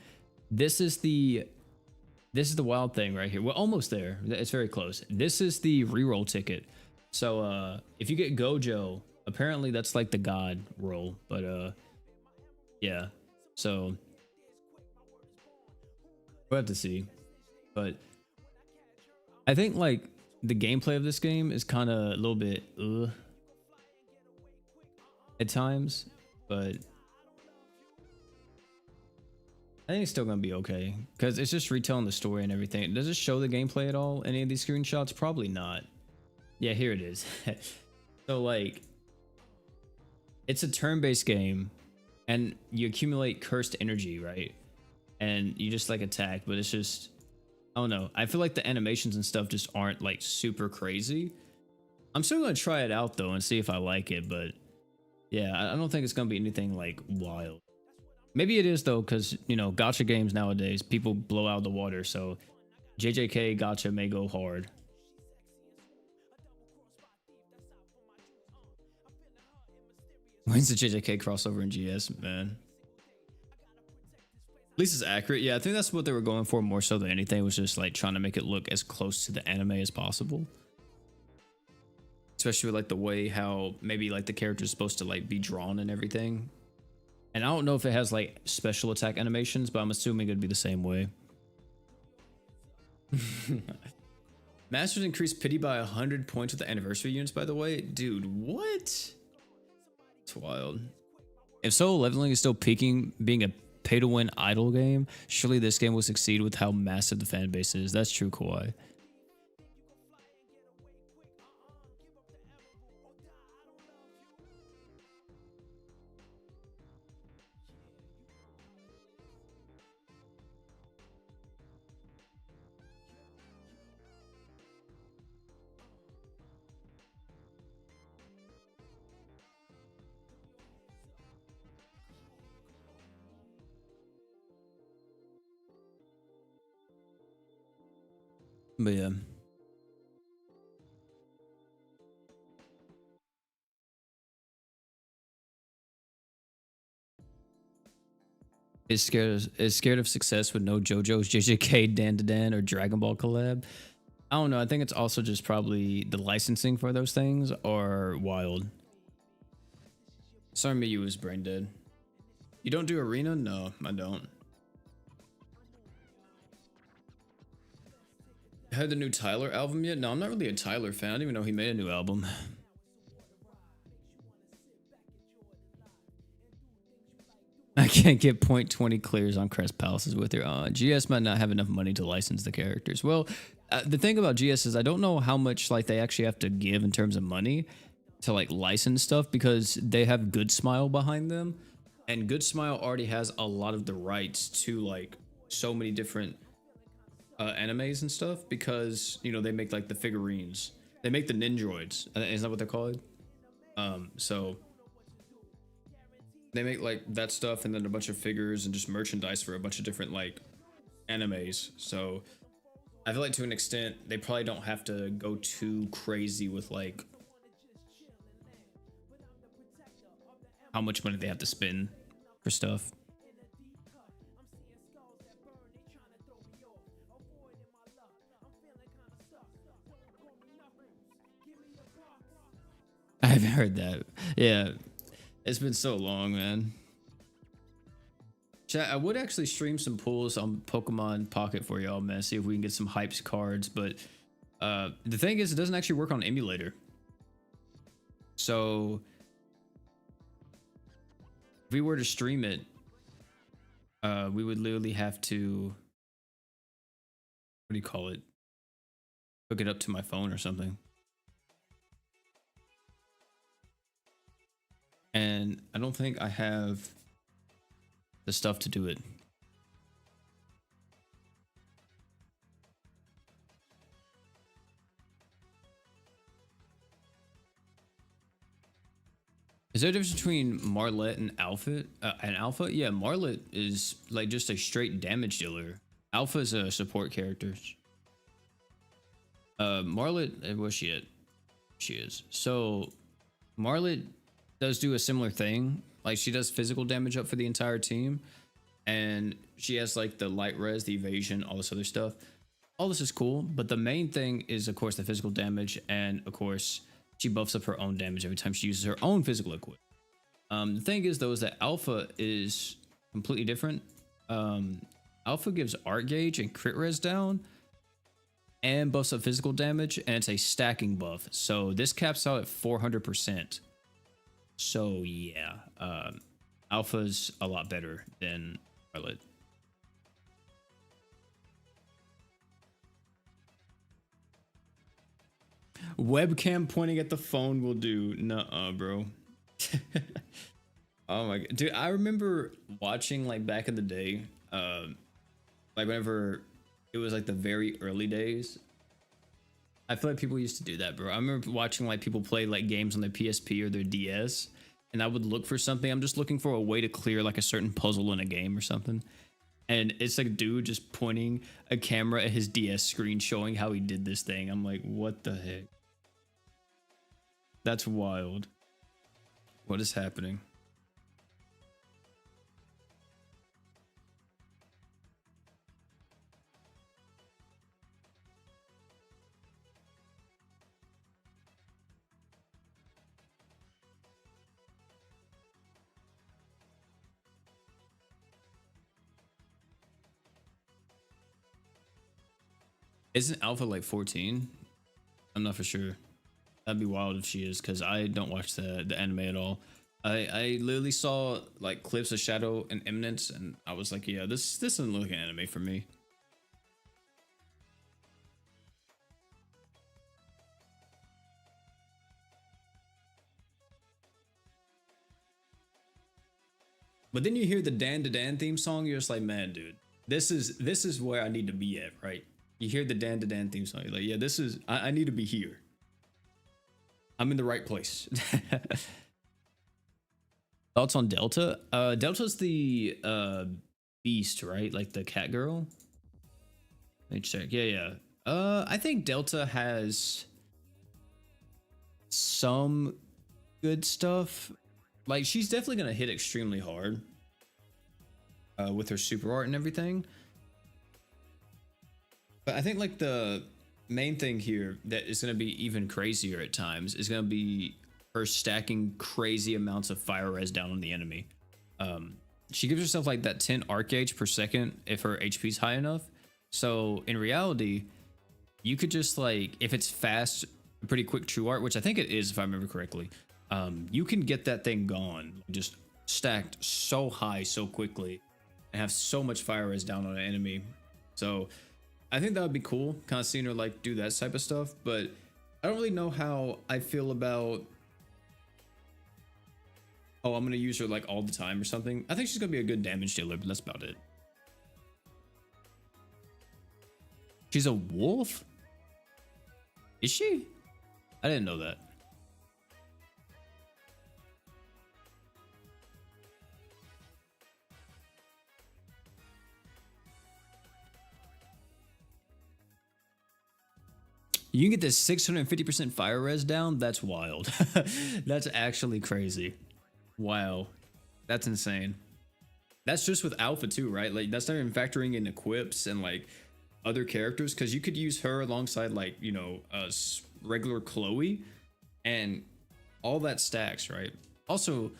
[SPEAKER 1] this is the wild thing right here. We're almost there. It's very close. This is the reroll ticket. So if you get Gojo, apparently that's like the god roll. But yeah. So we'll have to see. But I think like the gameplay of this game is kind of a little bit at times, but I think it's still gonna be okay because it's just retelling the story and everything. Does it show the gameplay at all? Any of these screenshots? Probably not. Yeah, here it is. So like, it's a turn-based game, and you accumulate cursed energy, right? And you just like attack, but it's just, I don't know. I feel like the animations and stuff just aren't like super crazy. I'm still gonna try it out though and see if I like it, but yeah, I don't think it's gonna be anything like wild. Maybe it is though, because you know, gacha games nowadays, people blow out the water, so JJK gacha may go hard. When's the JJK crossover in GS, man? At least it's accurate. Yeah, I think that's what they were going for more so than anything, was just like trying to make it look as close to the anime as possible. Especially with like the way how maybe like the character is supposed to like be drawn and everything. And I don't know if it has like special attack animations, but I'm assuming it'd be the same way. Masters increased pity by 100 points with the anniversary units, by the way. Dude, what? It's wild. If Solo Leveling is still peaking, being a pay-to-win idle game, surely this game will succeed with how massive the fan base is. That's true, Kawhi. But yeah. Is scared of success with no JoJo's, JJK, Dan to Dan, or Dragon Ball collab. I don't know. I think it's also just probably the licensing for those things are wild. Sorry, Miyu is brain dead. You don't do arena? No, I don't. Heard the new Tyler album yet? No, I'm not really a Tyler fan. I didn't even know he made a new album. I can't get point 20 clears on Crest Palaces with her. GS might not have enough money to license the characters. Well, the thing about GS is I don't know how much like they actually have to give in terms of money to like license stuff because they have Good Smile behind them, and Good Smile already has a lot of the rights to like so many different animes and stuff because you know they make like the figurines, they make the Ninjroids. Is that what they're called? So they make like that stuff and then a bunch of figures and just merchandise for a bunch of different like animes. So I feel like to an extent they probably don't have to go too crazy with like how much money they have to spend for stuff. I haven't heard that. Yeah, it's been so long, man. Chat, I would actually stream some pulls on Pokemon Pocket for y'all, man. See if we can get some hypes cards. But the thing is, it doesn't actually work on emulator. So if we were to stream it, we would literally have to, what do you call it? Hook it up to my phone or something. And I don't think I have the stuff to do it. Is there a difference between Marlet and Alpha? Alpha? Yeah, Marlet is like just a straight damage dealer. Alpha is a support character. Marlet, where's she at? She is. So Marlet does do a similar thing. Like she does physical damage up for the entire team. And she has like the light res, the evasion, all this other stuff. All this is cool, but the main thing is of course the physical damage, and of course she buffs up her own damage every time she uses her own physical equip. The thing is though is that Alpha is completely different. Alpha gives art gauge and crit res down and buffs up physical damage, and it's a stacking buff. So this caps out at 400%. So yeah, Alpha's a lot better than Charlotte. Webcam pointing at the phone will do. Nuh-uh, bro. Oh my god, dude! I remember watching like back in the day, like whenever it was like the very early days. I feel like people used to do that, bro. I remember watching like people play like games on their PSP or their DS, and I would look for something. I'm just looking for a way to clear like a certain puzzle in a game or something. And it's like a dude just pointing a camera at his DS screen showing how he did this thing. I'm like, what the heck? That's wild. What is happening? Isn't Alpha like 14? I'm not for sure. That'd be wild if she is, because I don't watch the anime at all. I literally saw like clips of Shadow and Eminence, and I was like, yeah, this doesn't look like an anime for me. But then you hear the Dan to Dan theme song, you're just like, man, dude, this is where I need to be at, right? You hear the Dan to Dan theme song, you're like, yeah, this is I need to be here. I'm in the right place. Thoughts on Delta? Delta's the beast, right? Like the cat girl. Let me check. Yeah. I think Delta has some good stuff. Like she's definitely gonna hit extremely hard with her super art and everything. But I think like the main thing here that is gonna be even crazier at times is gonna be her stacking crazy amounts of fire res down on the enemy. She gives herself like that 10 arc gauge per second if her HP is high enough. So in reality, you could just like, if it's fast, pretty quick true art, which I think it is if I remember correctly, you can get that thing gone just stacked so high so quickly and have so much fire res down on an enemy. So I think that would be cool, kind of seeing her like do that type of stuff, but I don't really know how I feel about, oh, I'm gonna use her like all the time or something. I think she's gonna be a good damage dealer, but that's about it. She's a wolf? Is she? I didn't know that. You can get this 650% fire res down? That's wild. That's actually crazy. Wow. That's insane. That's just with alpha too, right? Like that's not even factoring in equips and like other characters, because you could use her alongside like, you know, regular Chloe and all that stacks, right? Also,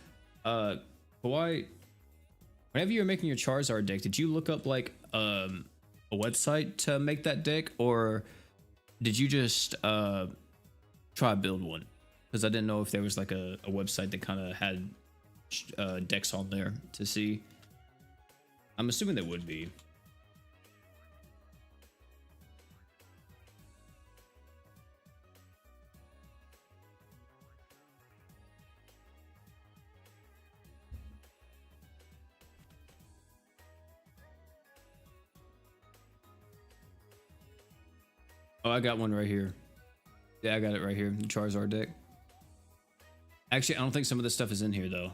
[SPEAKER 1] Hawaii, whenever you're making your Charizard deck, did you look up like a website to make that deck, or did you just try to build one? Because I didn't know if there was like a website that kind of had decks on there to see. I'm assuming there would be. Oh, I got one right here. Yeah, I got it right here. The Charizard deck. Actually, I don't think some of this stuff is in here though.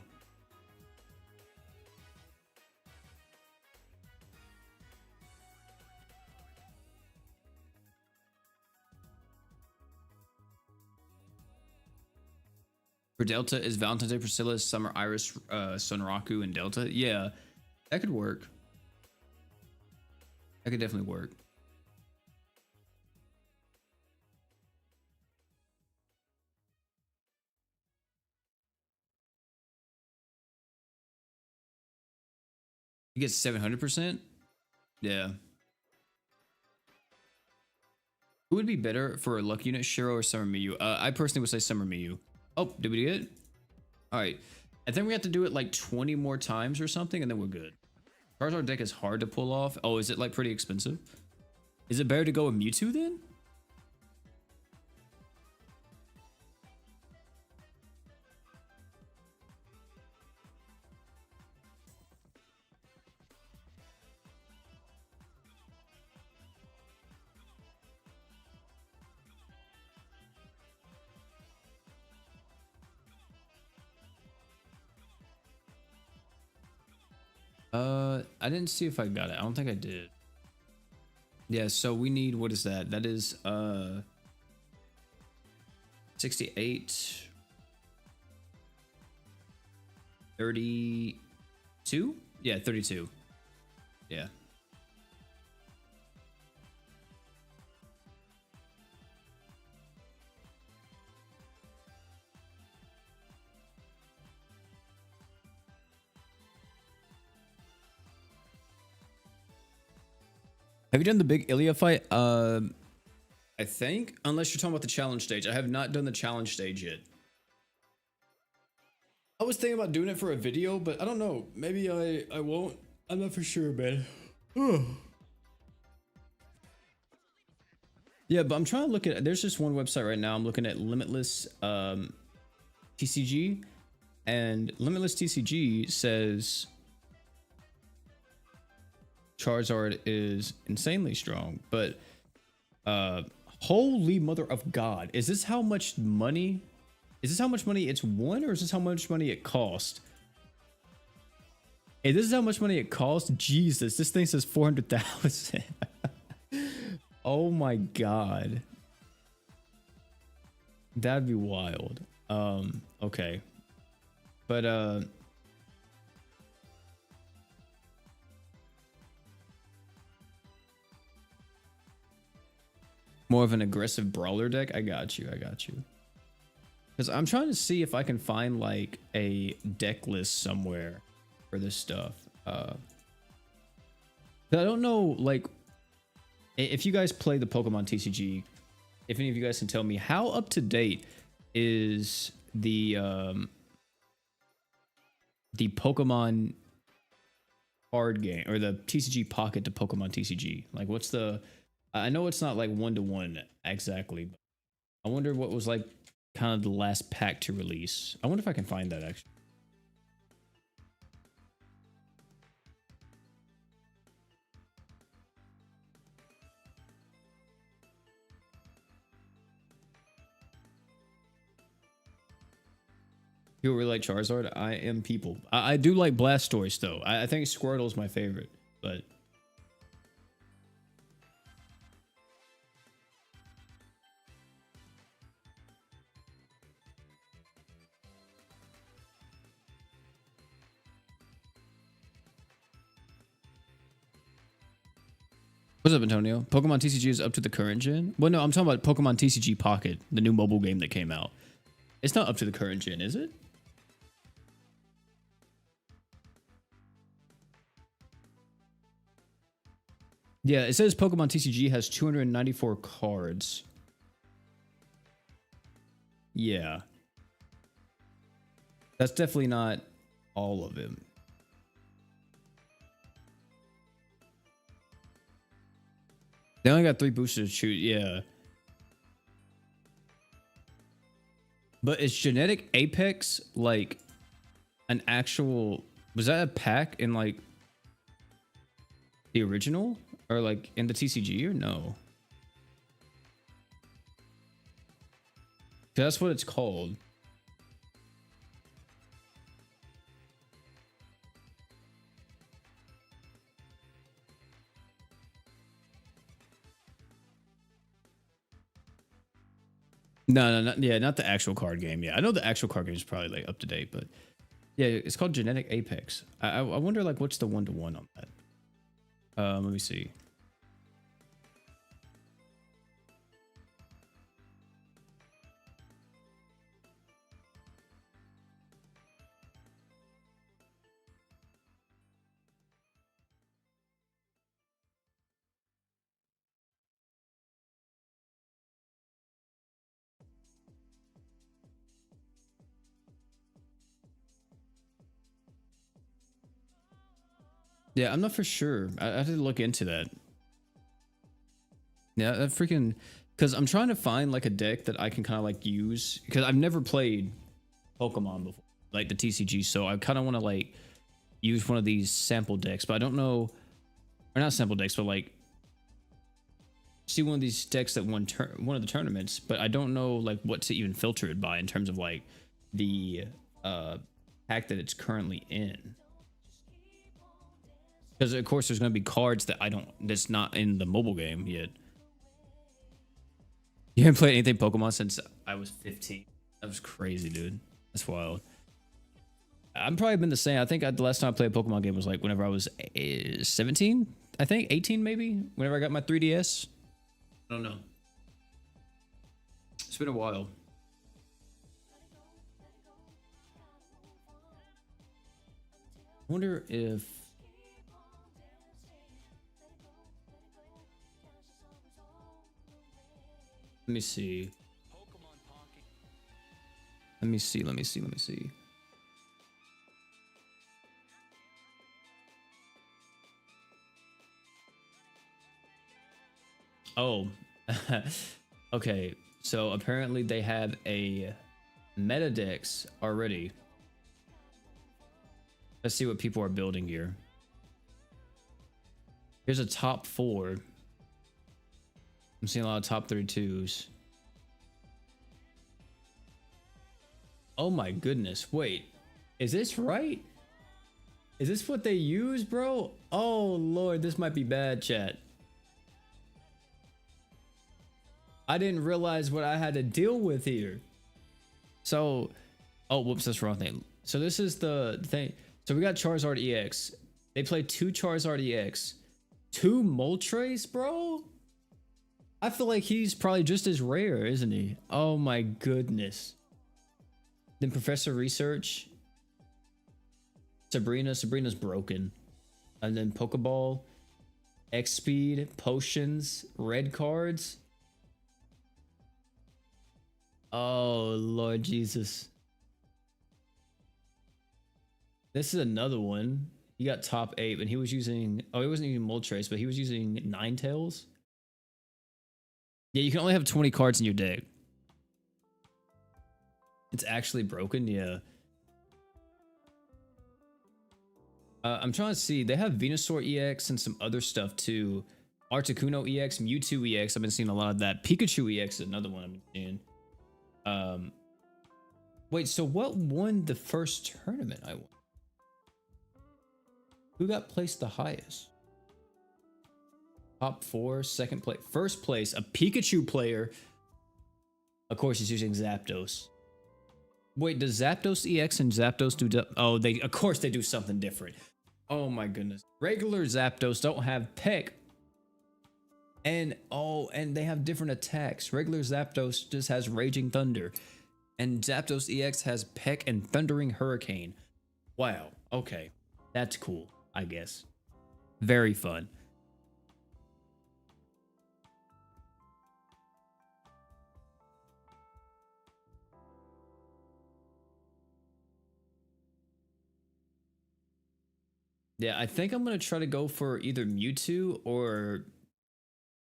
[SPEAKER 1] For Delta, is Valentine's Day Priscilla, Summer Iris, Sunraku, and Delta? Yeah, that could work. That could definitely work. You get 700%? Yeah. Who would be better for a luck unit, Shiro or Summer Miyu? I personally would say Summer Miyu. Oh, did we get it? All right. I think we have to do it like 20 more times or something, and then we're good. Charizard deck is hard to pull off. Oh, is it like pretty expensive? Is it better to go with Mewtwo then? I didn't see if I got it. I don't think I did. Yeah, so we need, what is that? That is 68 32? Yeah, 32. Yeah. Have you done the big Ilya fight? I think, unless you're talking about the challenge stage. I have not done the challenge stage yet. I was thinking about doing it for a video, but I don't know. Maybe I won't. I'm not for sure, man. Yeah, but I'm trying to look at, there's just one website right now. I'm looking at Limitless TCG, and Limitless TCG says Charizard is insanely strong, but holy mother of God, is this how much money? Is this how much money it's won, or is this how much money it cost? Hey, this is how much money it cost? Jesus, this thing says 400,000. Oh my God. That'd be wild. Okay. But more of an aggressive brawler deck. I got you. I got you. Because I'm trying to see if I can find like a deck list somewhere for this stuff. I don't know, like, if you guys play the Pokemon TCG, if any of you guys can tell me how up to date is the the Pokemon card game or the TCG Pocket to Pokemon TCG. Like, what's the? I know it's not like 1-to-1 exactly, but I wonder what was like kind of the last pack to release. I wonder if I can find that actually. People really like Charizard. I am people. I do like Blastoise though. I think Squirtle's my favorite, but what's up, Antonio? Pokemon TCG is up to the current gen? Well, no, I'm talking about Pokemon TCG Pocket, the new mobile game that came out. It's not up to the current gen, is it? Yeah, it says Pokemon TCG has 294 cards. Yeah. That's definitely not all of them. They only got 3 boosters to choose. Yeah. But is Genetic Apex like an actual... Was that a pack in like the original? Or like in the TCG or no? That's what it's called. No, yeah, not the actual card game. Yeah, I know the actual card game is probably like up to date, but yeah, it's called Genetic Apex. I wonder like what's the 1-to-1 on that. Let me see. Yeah, I'm not for sure. I have to look into that. Yeah, that freaking... Because I'm trying to find like a deck that I can kind of like use. Because I've never played Pokemon before, like the TCG. So I kind of want to like use one of these sample decks. But I don't know... Or not sample decks, but like... See one of these decks that won one of the tournaments. But I don't know like what to even filter it by in terms of like the pack that it's currently in. Because of course there's going to be cards that that's not in the mobile game yet. You haven't played anything Pokemon since I was 15. That was crazy, dude. That's wild. I've probably been the same. I think the last time I played a Pokemon game was like whenever I was 17, I think 18 maybe, whenever I got my 3DS. I don't know. It's been a while. I wonder if... Let me see. Let me see. Oh. Okay. So apparently they have a meta dex already. Let's see what people are building here. Here's a top 4. I'm seeing a lot of top 32s. Oh my goodness. Wait. Is this right? Is this what they use, bro? Oh Lord, this might be bad, chat. I didn't realize what I had to deal with here. So, oh, whoops, that's the wrong thing. So this is the thing. So we got Charizard EX. They play 2 Charizard EX. 2 Moltres, bro? I feel like he's probably just as rare, isn't he? Oh my goodness. Then Professor Research. Sabrina's broken. And then Pokeball. X-Speed. Potions. Red cards. Oh, Lord Jesus. This is another one. He got top 8, and he was using. Oh, he wasn't using Moltres, but he was using Ninetales. Yeah, you can only have 20 cards in your deck. It's actually broken, yeah. I'm trying to see. They have Venusaur EX and some other stuff too. Articuno EX, Mewtwo EX. I've been seeing a lot of that. Pikachu EX is another one I've been seeing. Wait, so what won the first tournament I won? Who got placed the highest? Top 4, second place, first place, a Pikachu player. Of course, he's using Zapdos. Wait, does Zapdos EX and Zapdos do? Oh, they of course they do something different. Oh my goodness. Regular Zapdos don't have Peck. And and they have different attacks. Regular Zapdos just has Raging Thunder. And Zapdos EX has Peck and Thundering Hurricane. Wow. Okay. That's cool, I guess. Very fun. Yeah, I think I'm going to try to go for either Mewtwo or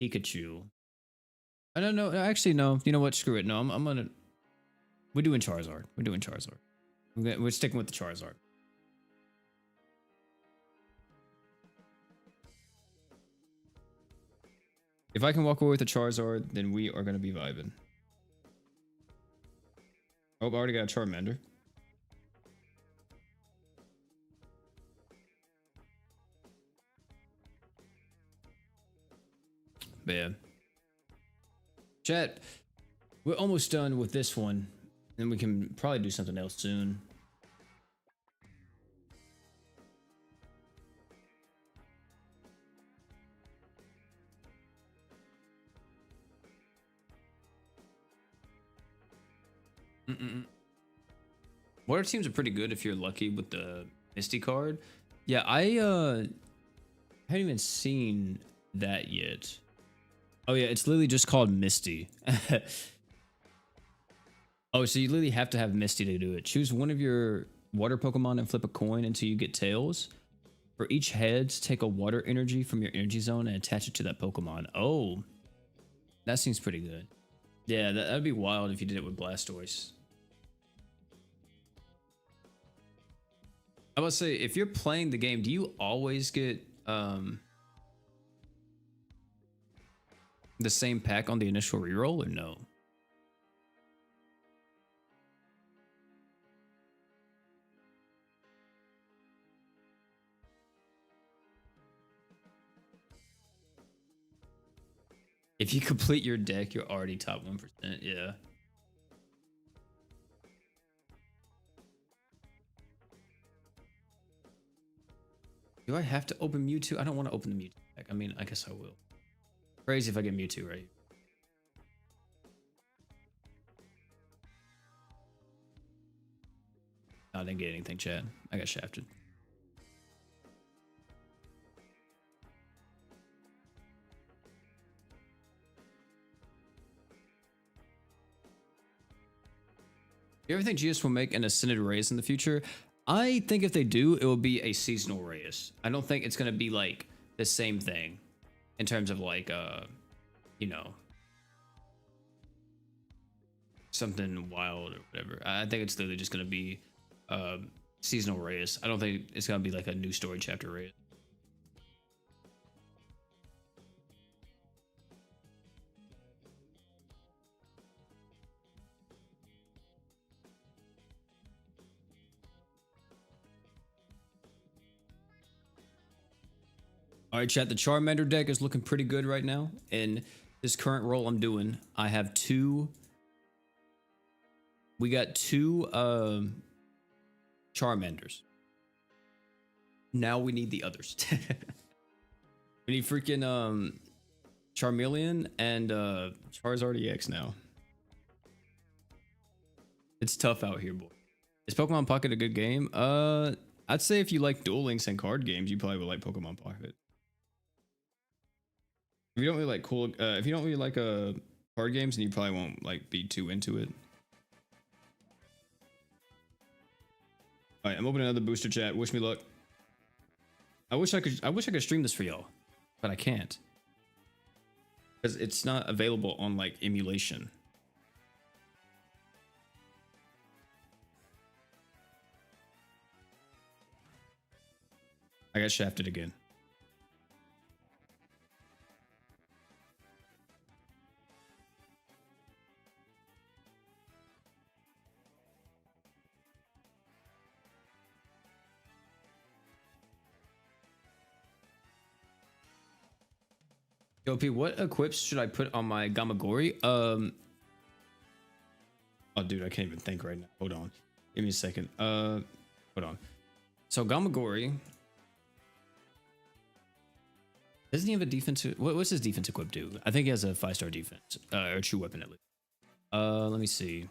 [SPEAKER 1] Pikachu. I don't know. Actually, no. You know what? Screw it. No, I'm going to... We're doing Charizard. We're doing Charizard. We're sticking with the Charizard. If I can walk away with the Charizard, then we are going to be vibing. Oh, I already got a Charmander. Man. Chat, we're almost done with this one. And we can probably do something else soon. Water teams are pretty good if you're lucky with the Misty card. Yeah, I haven't even seen that yet. Oh yeah, it's literally just called Misty. Oh, so you literally have to have Misty to do it. Choose one of your water Pokemon and flip a coin until you get tails. For each heads, take a water energy from your energy zone and attach it to that Pokemon. Oh, that seems pretty good. Yeah, that'd be wild if you did it with Blastoise. I would say, if you're playing the game, do you always get the same pack on the initial reroll or no? If you complete your deck, you're already top 1%. Yeah. Do I have to open Mewtwo? I don't want to open the Mewtwo deck. I mean, I guess I will. Crazy if I get Mewtwo right. I didn't get anything, Chad. I got shafted. You ever think GS will make an Ascended Reyes in the future? I think if they do, it will be a seasonal Reyes. I don't think it's going to be like the same thing in terms of like, you know, something wild or whatever. I think it's literally just going to be seasonal Reyes. I don't think it's going to be like a new story chapter Reyes. All right, chat. The Charmander deck is looking pretty good right now. In this current roll I'm doing, I have two. We got two Charmanders. Now we need the others. We need freaking Charmeleon and Charizard EX now. It's tough out here, boy. Is Pokemon Pocket a good game? I'd say if you like Duel Links and card games, you probably would like Pokemon Pocket. If you don't really like if you don't really like card games, then you probably won't like be too into it. All right, I'm opening another booster chat. Wish me luck. I wish I could stream this for y'all, but I can't because it's not available on like emulation. I got shafted again. Yo, P, what equips should I put on my Gamagori? Oh, dude, I can't even think right now. Hold on. Give me a second. Hold on. So Gamagori. Doesn't he have a defense? What's his defense equip do? I think he has a 5-star defense, or true weapon at least. Let me see.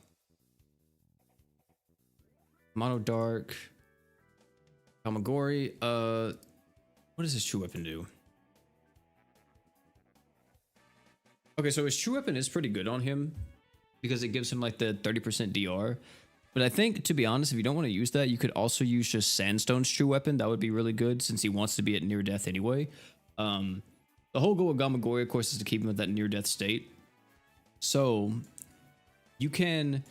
[SPEAKER 1] Mono Dark. Gamagori. What does his true weapon do? Okay, so his true weapon is pretty good on him because it gives him like the 30% DR. But I think, to be honest, if you don't want to use that, you could also use just Sandstone's true weapon. That would be really good since he wants to be at near death anyway. The whole goal of Gamagori, of course, is to keep him at that near death state. So you can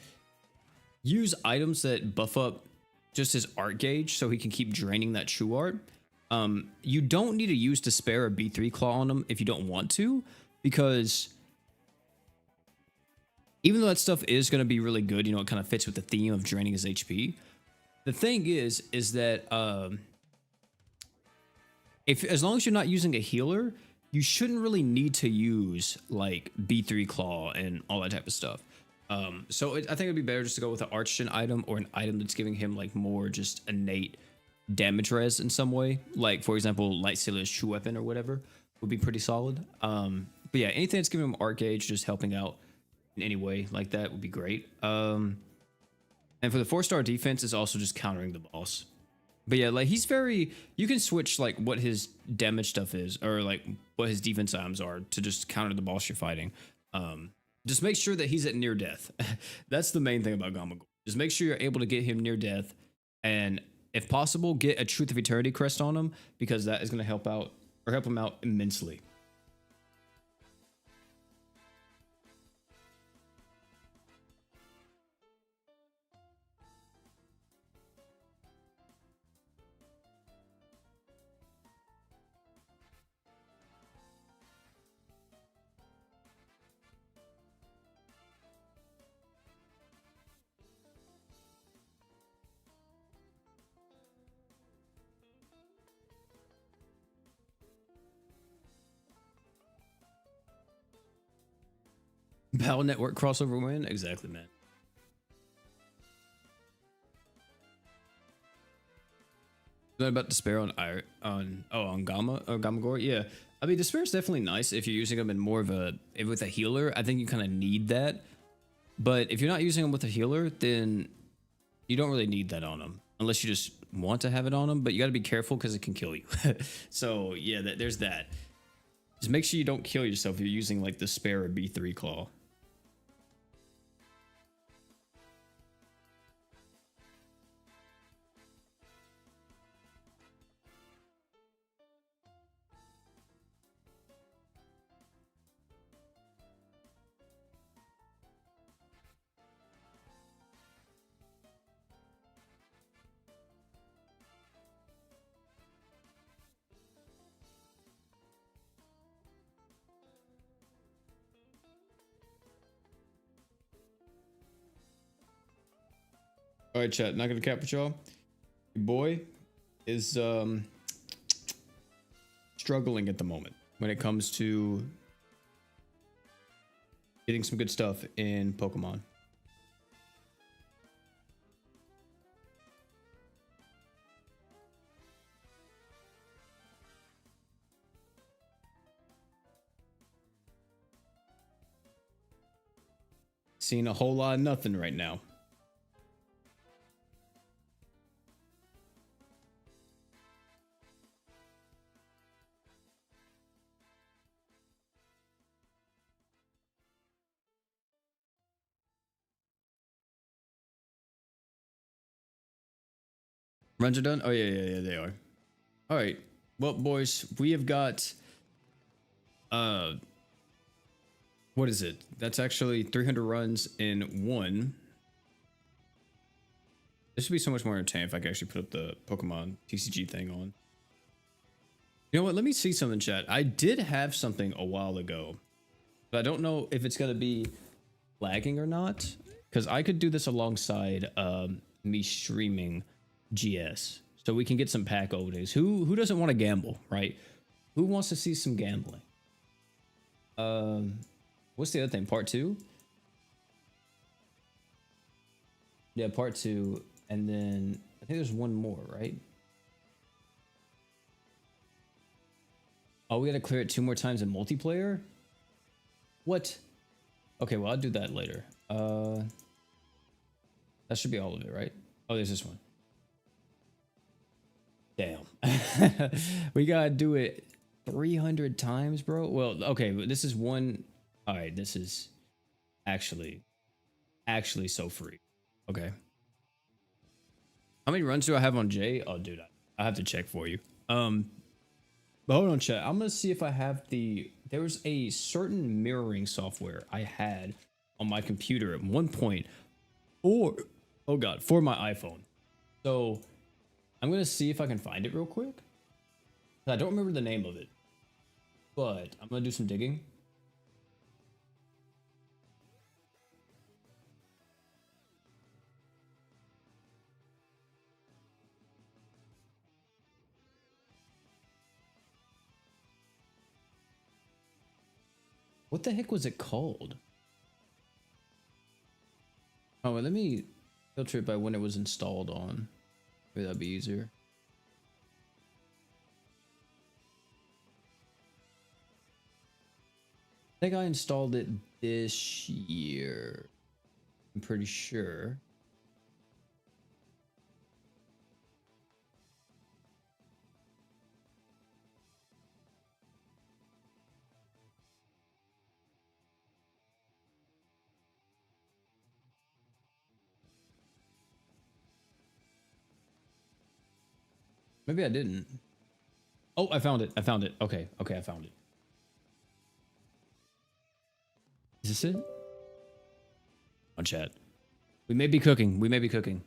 [SPEAKER 1] use items that buff up just his art gauge so he can keep draining that true art. You don't need to use Despair or B3 Claw on him if you don't want to, because even though that stuff is going to be really good, you know, it kind of fits with the theme of draining his HP. The thing is that as long as you're not using a healer, you shouldn't really need to use like B3 Claw and all that type of stuff. So I think it'd be better just to go with an Archgen item or an item that's giving him like more just innate damage res in some way. Like, for example, Light Sailor's true weapon or whatever would be pretty solid. But yeah, anything that's giving him art gauge, just helping out in any way like that would be great. And for the 4-star defense, is also just countering the boss. But yeah, like he's very, you can switch like what his damage stuff is or like what his defense items are to just counter the boss you're fighting. Just make sure that he's at near death. That's the main thing about Gamagori. Just make sure you're able to get him near death, and if possible, get a Truth of Eternity crest on him, because that is going to help out or help him out immensely. Battle Network crossover win? Exactly, man. What about Despair on Gamagori? Yeah, I mean, Despair is definitely nice if you're using them in more of with a healer. I think you kind of need that, but if you're not using them with a healer, then you don't really need that on them unless you just want to have it on them. But you got to be careful because it can kill you. So yeah, there's that. Just make sure you don't kill yourself if you're using like Despair or B3 Claw. All right, chat. Not gonna cap with y'all. Your boy is struggling at the moment when it comes to getting some good stuff in Pokemon. Seeing a whole lot of nothing right now. Runs are done? Oh, yeah, they are. All right. Well, boys, we have got, uh, what is it? That's actually 300 runs in one. This would be so much more entertaining if I could actually put up the Pokemon TCG thing on. You know what? Let me see something, chat. I did have something a while ago, but I don't know if it's going to be lagging or not, because I could do this alongside me streaming GS, so we can get some pack openings. Who doesn't want to gamble, right? Who wants to see some gambling? What's the other thing? Part 2? Yeah, part 2, and then I think there's one more, right? Oh, we gotta clear it 2 more times in multiplayer? What? Okay, well, I'll do that later. That should be all of it, right? Oh, there's this one. Damn. We gotta do it 300 times, bro. Well, okay, but this is one. All right, this is actually so free. Okay. How many runs do I have on Jay? Oh, dude, I have to check for you. But hold on, chat. I'm gonna see if I have there was a certain mirroring software I had on my computer at one point for my iPhone. So I'm gonna see if I can find it real quick. I don't remember the name of it, but I'm gonna do some digging. What the heck was it called? Oh, well, let me filter it by when it was installed on. Maybe that'd be easier. I think I installed it this year. I'm pretty sure. Maybe I didn't. Oh, I found it. I found it. Okay, I found it. Is this it? On chat. We may be cooking. We may be cooking.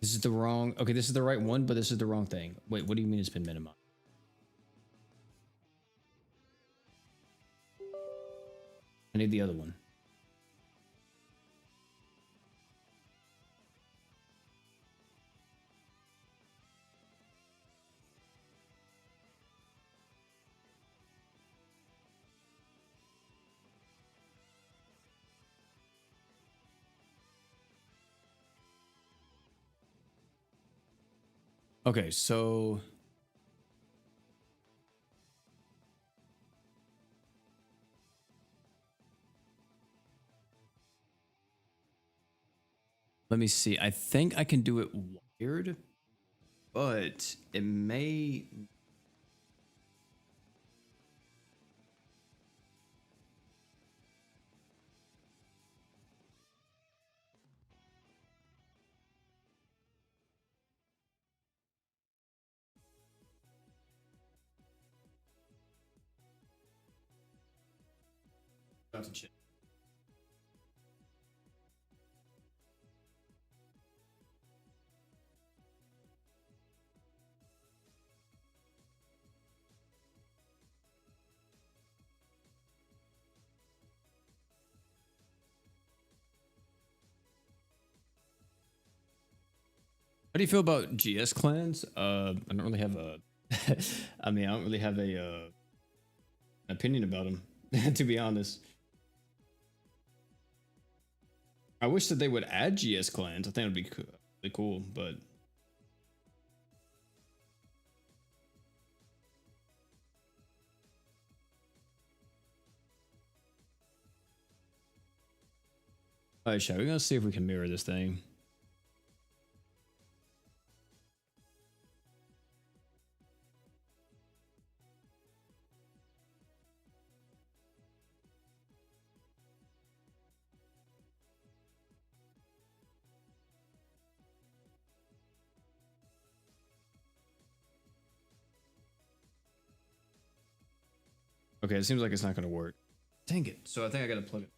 [SPEAKER 1] This is the wrong. Okay, this is the right one, but this is the wrong thing. Wait, what do you mean it's been minimized? I need the other one. Okay, so let me see. I think I can do it wired, but it may. How do you feel about GS clans? I don't really have a. I mean, I don't really have a opinion about them, to be honest. I wish that they would add GS clans. I think it'd be really cool, but. Alright, Shay, we're gonna see if we can mirror this thing. Okay, it seems like it's not gonna work. Dang it. So I think I gotta plug it.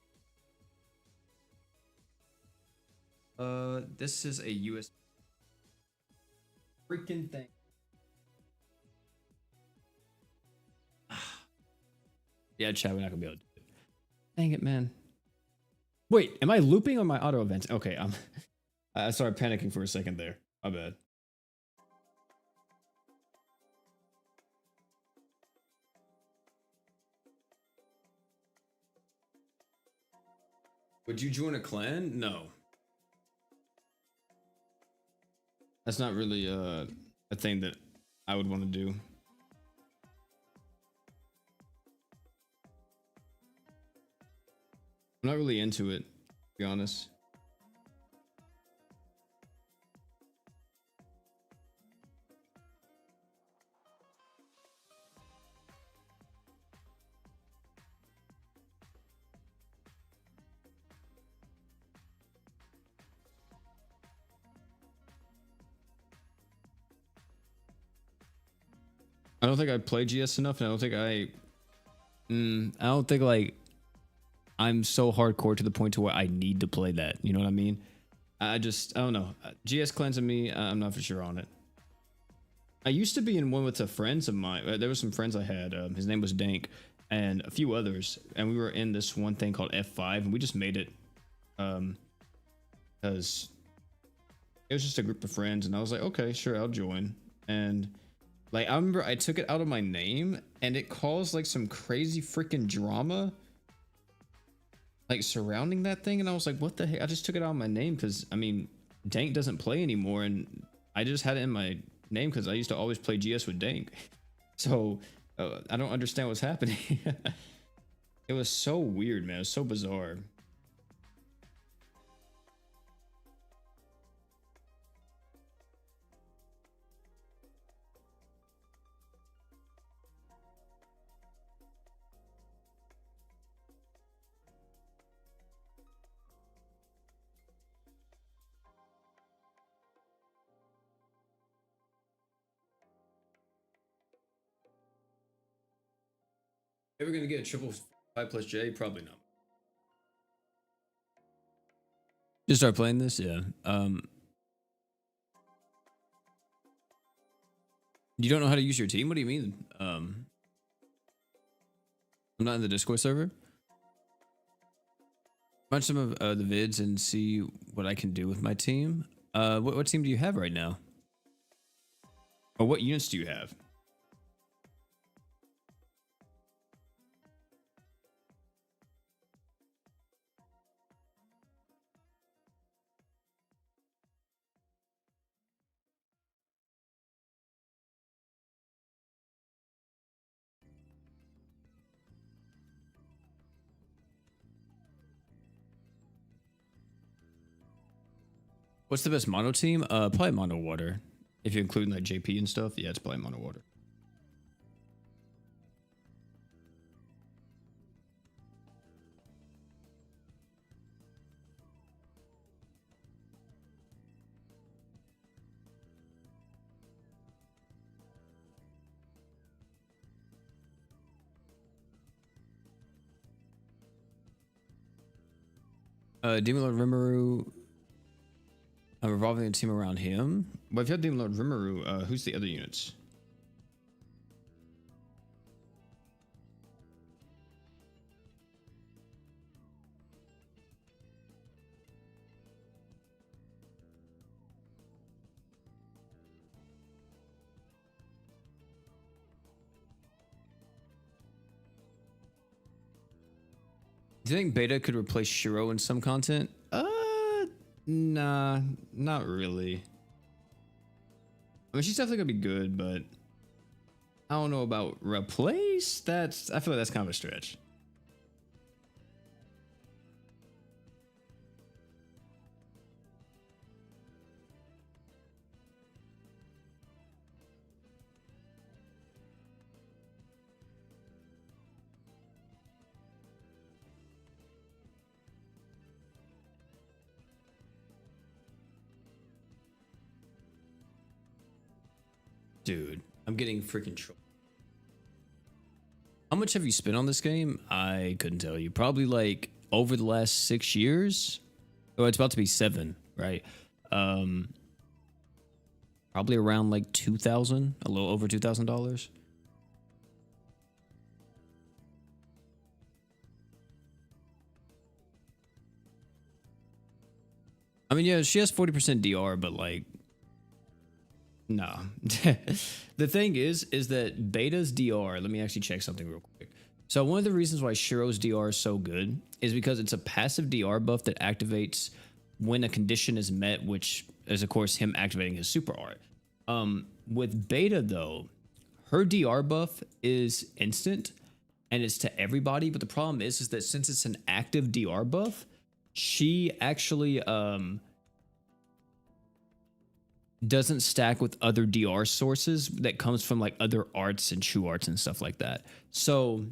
[SPEAKER 1] This is a US freaking thing. Yeah, chat, we're not gonna be able to do it. Dang it, man. Wait, am I looping on my auto events? Okay, I started panicking for a second there. My bad. Would you join a clan? No. That's not really a thing that I would want to do. I'm not really into it, to be honest. I don't think I play GS enough, and I don't think I don't think like I'm so hardcore to the point to where I need to play that. You know what I mean? I don't know. GS clans and me, I'm not for sure on it. I used to be in one with the friends of mine. There were some friends I had. His name was Dank, and a few others, and we were in this one thing called F5, and we just made it because it was just a group of friends, and I was like, okay, sure, I'll join. And like, I remember I took it out of my name, and it caused like some crazy freaking drama like surrounding that thing, and I was like, what the heck? I just took it out of my name because I mean, Dank doesn't play anymore, and I just had it in my name because I used to always play GS with Dank. So I don't understand what's happening. It was so weird, man. It was so bizarre. Ever gonna get a triple 5+J? Probably not. Just start playing this, yeah. You don't know how to use your team? What do you mean? I'm not in the Discord server. Watch some of the vids and see what I can do with my team. What team do you have right now? Or what units do you have? What's the best mono team? Probably mono water. If you're including like JP and stuff, yeah, it's probably mono water. Demon Lord Rimuru. Revolving a team around him. But if you have Demon Lord Rimuru, who's the other units? Do you think Beta could replace Shiro in some content? Nah, not really. I mean, she's definitely gonna be good, but I don't know about replace. I feel like that's kind of a stretch. Dude, I'm getting freaking trolled. How much have you spent on this game? I couldn't tell you. Probably like over the last 6 years. Oh, it's about to be 7, right? Probably around like 2,000, a little over $2,000. I mean, yeah, she has 40% DR, but like, no. The thing is that Beta's DR, let me actually check something real quick. So one of the reasons why Shiro's DR is so good is because it's a passive DR buff that activates when a condition is met, which is of course him activating his super art. With Beta though, her DR buff is instant and it's to everybody, but the problem is that since it's an active DR buff, she actually doesn't stack with other DR sources that comes from like other arts and true arts and stuff like that. So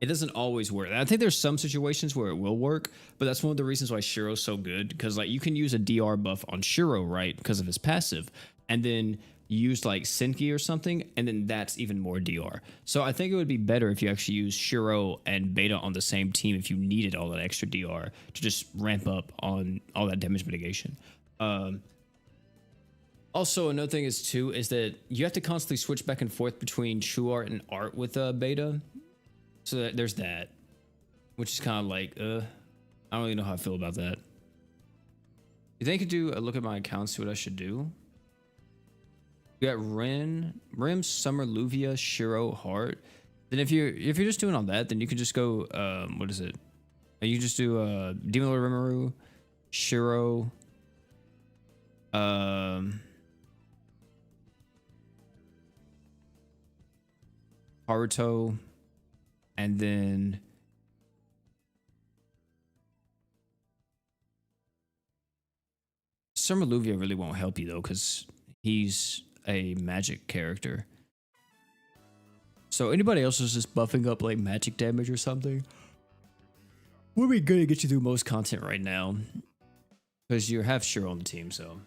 [SPEAKER 1] it doesn't always work. I think there's some situations where it will work, but that's one of the reasons why Shiro's so good, because like you can use a DR buff on Shiro, right, because of his passive, and then use like Senki or something, and then that's even more DR. So I think it would be better if you actually use Shiro and Beta on the same team if you needed all that extra DR to just ramp up on all that damage mitigation. Also, another thing is too is that you have to constantly switch back and forth between true art and art with Beta. So there's that, which is kind of like, I don't really know how I feel about that. You think I could do a look at my account, see what I should do? You got Rim, Summer, Luvia, Shiro, Heart. Then if you're just doing all that, then you can just go, what is it? You just do Demon Lord Rimuru, Shiro, Haruto, and then Summer Luvia really won't help you though, because he's a magic character. So anybody else is just buffing up like magic damage or something would be good to get you through most content right now, because you have Shiro on the team. So,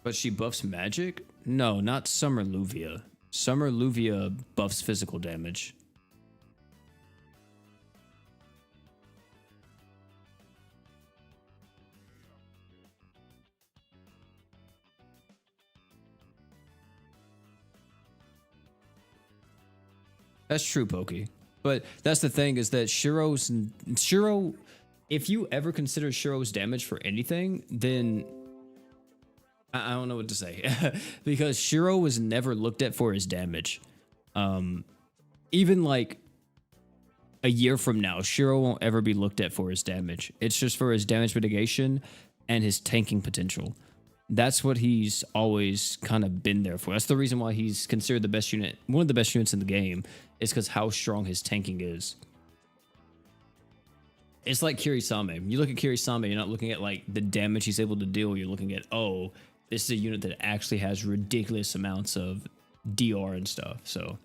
[SPEAKER 1] but she buffs magic? No, not Summer Luvia. Summer Luvia buffs physical damage. That's true, Pokey. But that's the thing, is that Shiro, if you ever consider Shiro's damage for anything, then I don't know what to say. Because Shiro was never looked at for his damage. Even like a year from now, Shiro won't ever be looked at for his damage. It's just for his damage mitigation and his tanking potential. That's what he's always kind of been there for. That's the reason why he's considered the best unit, one of the best units in the game, is because how strong his tanking is. It's like Kirisame. You look at Kirisame, you're not looking at like the damage he's able to deal. You're looking at, oh, this is a unit that actually has ridiculous amounts of DR and stuff. So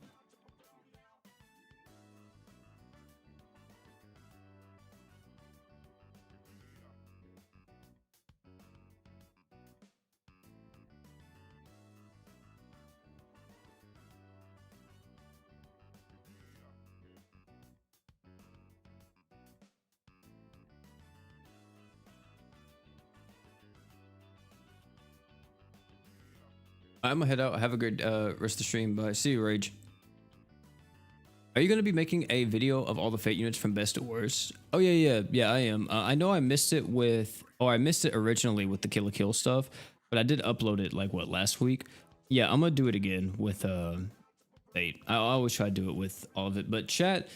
[SPEAKER 1] I'm gonna head out. Have a great rest of the stream. Bye. See you, Rage. Are you gonna be making a video of all the Fate units from best to worst? Oh yeah, I am. I know I missed it with, I missed it originally with the Kill la Kill stuff, but I did upload it like what, last week? Yeah, I'm gonna do it again with Fate. I always try to do it with all of it. But chat,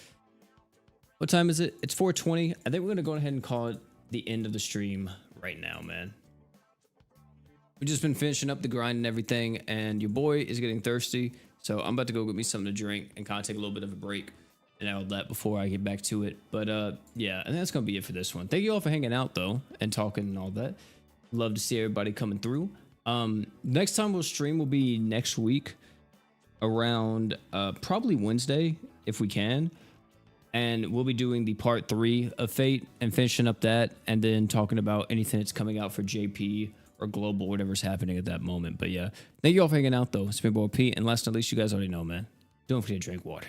[SPEAKER 1] what time is it? It's 4:20. I think we're gonna go ahead and call it the end of the stream right now, man. We've just been finishing up the grind and everything, and your boy is getting thirsty, so I'm about to go get me something to drink and kind of take a little bit of a break and all that before I get back to it. But yeah, and that's gonna be it for this one. Thank you all for hanging out though and talking and all that. Love to see everybody coming through. Next time we'll stream will be next week around probably Wednesday if we can, and we'll be doing the part 3 of Fate and finishing up that, and then talking about anything that's coming out for JP or global, whatever's happening at that moment. But yeah, thank you all for hanging out though. It's been boy Pete, and last but not least, you guys already know, man. Don't forget to drink water.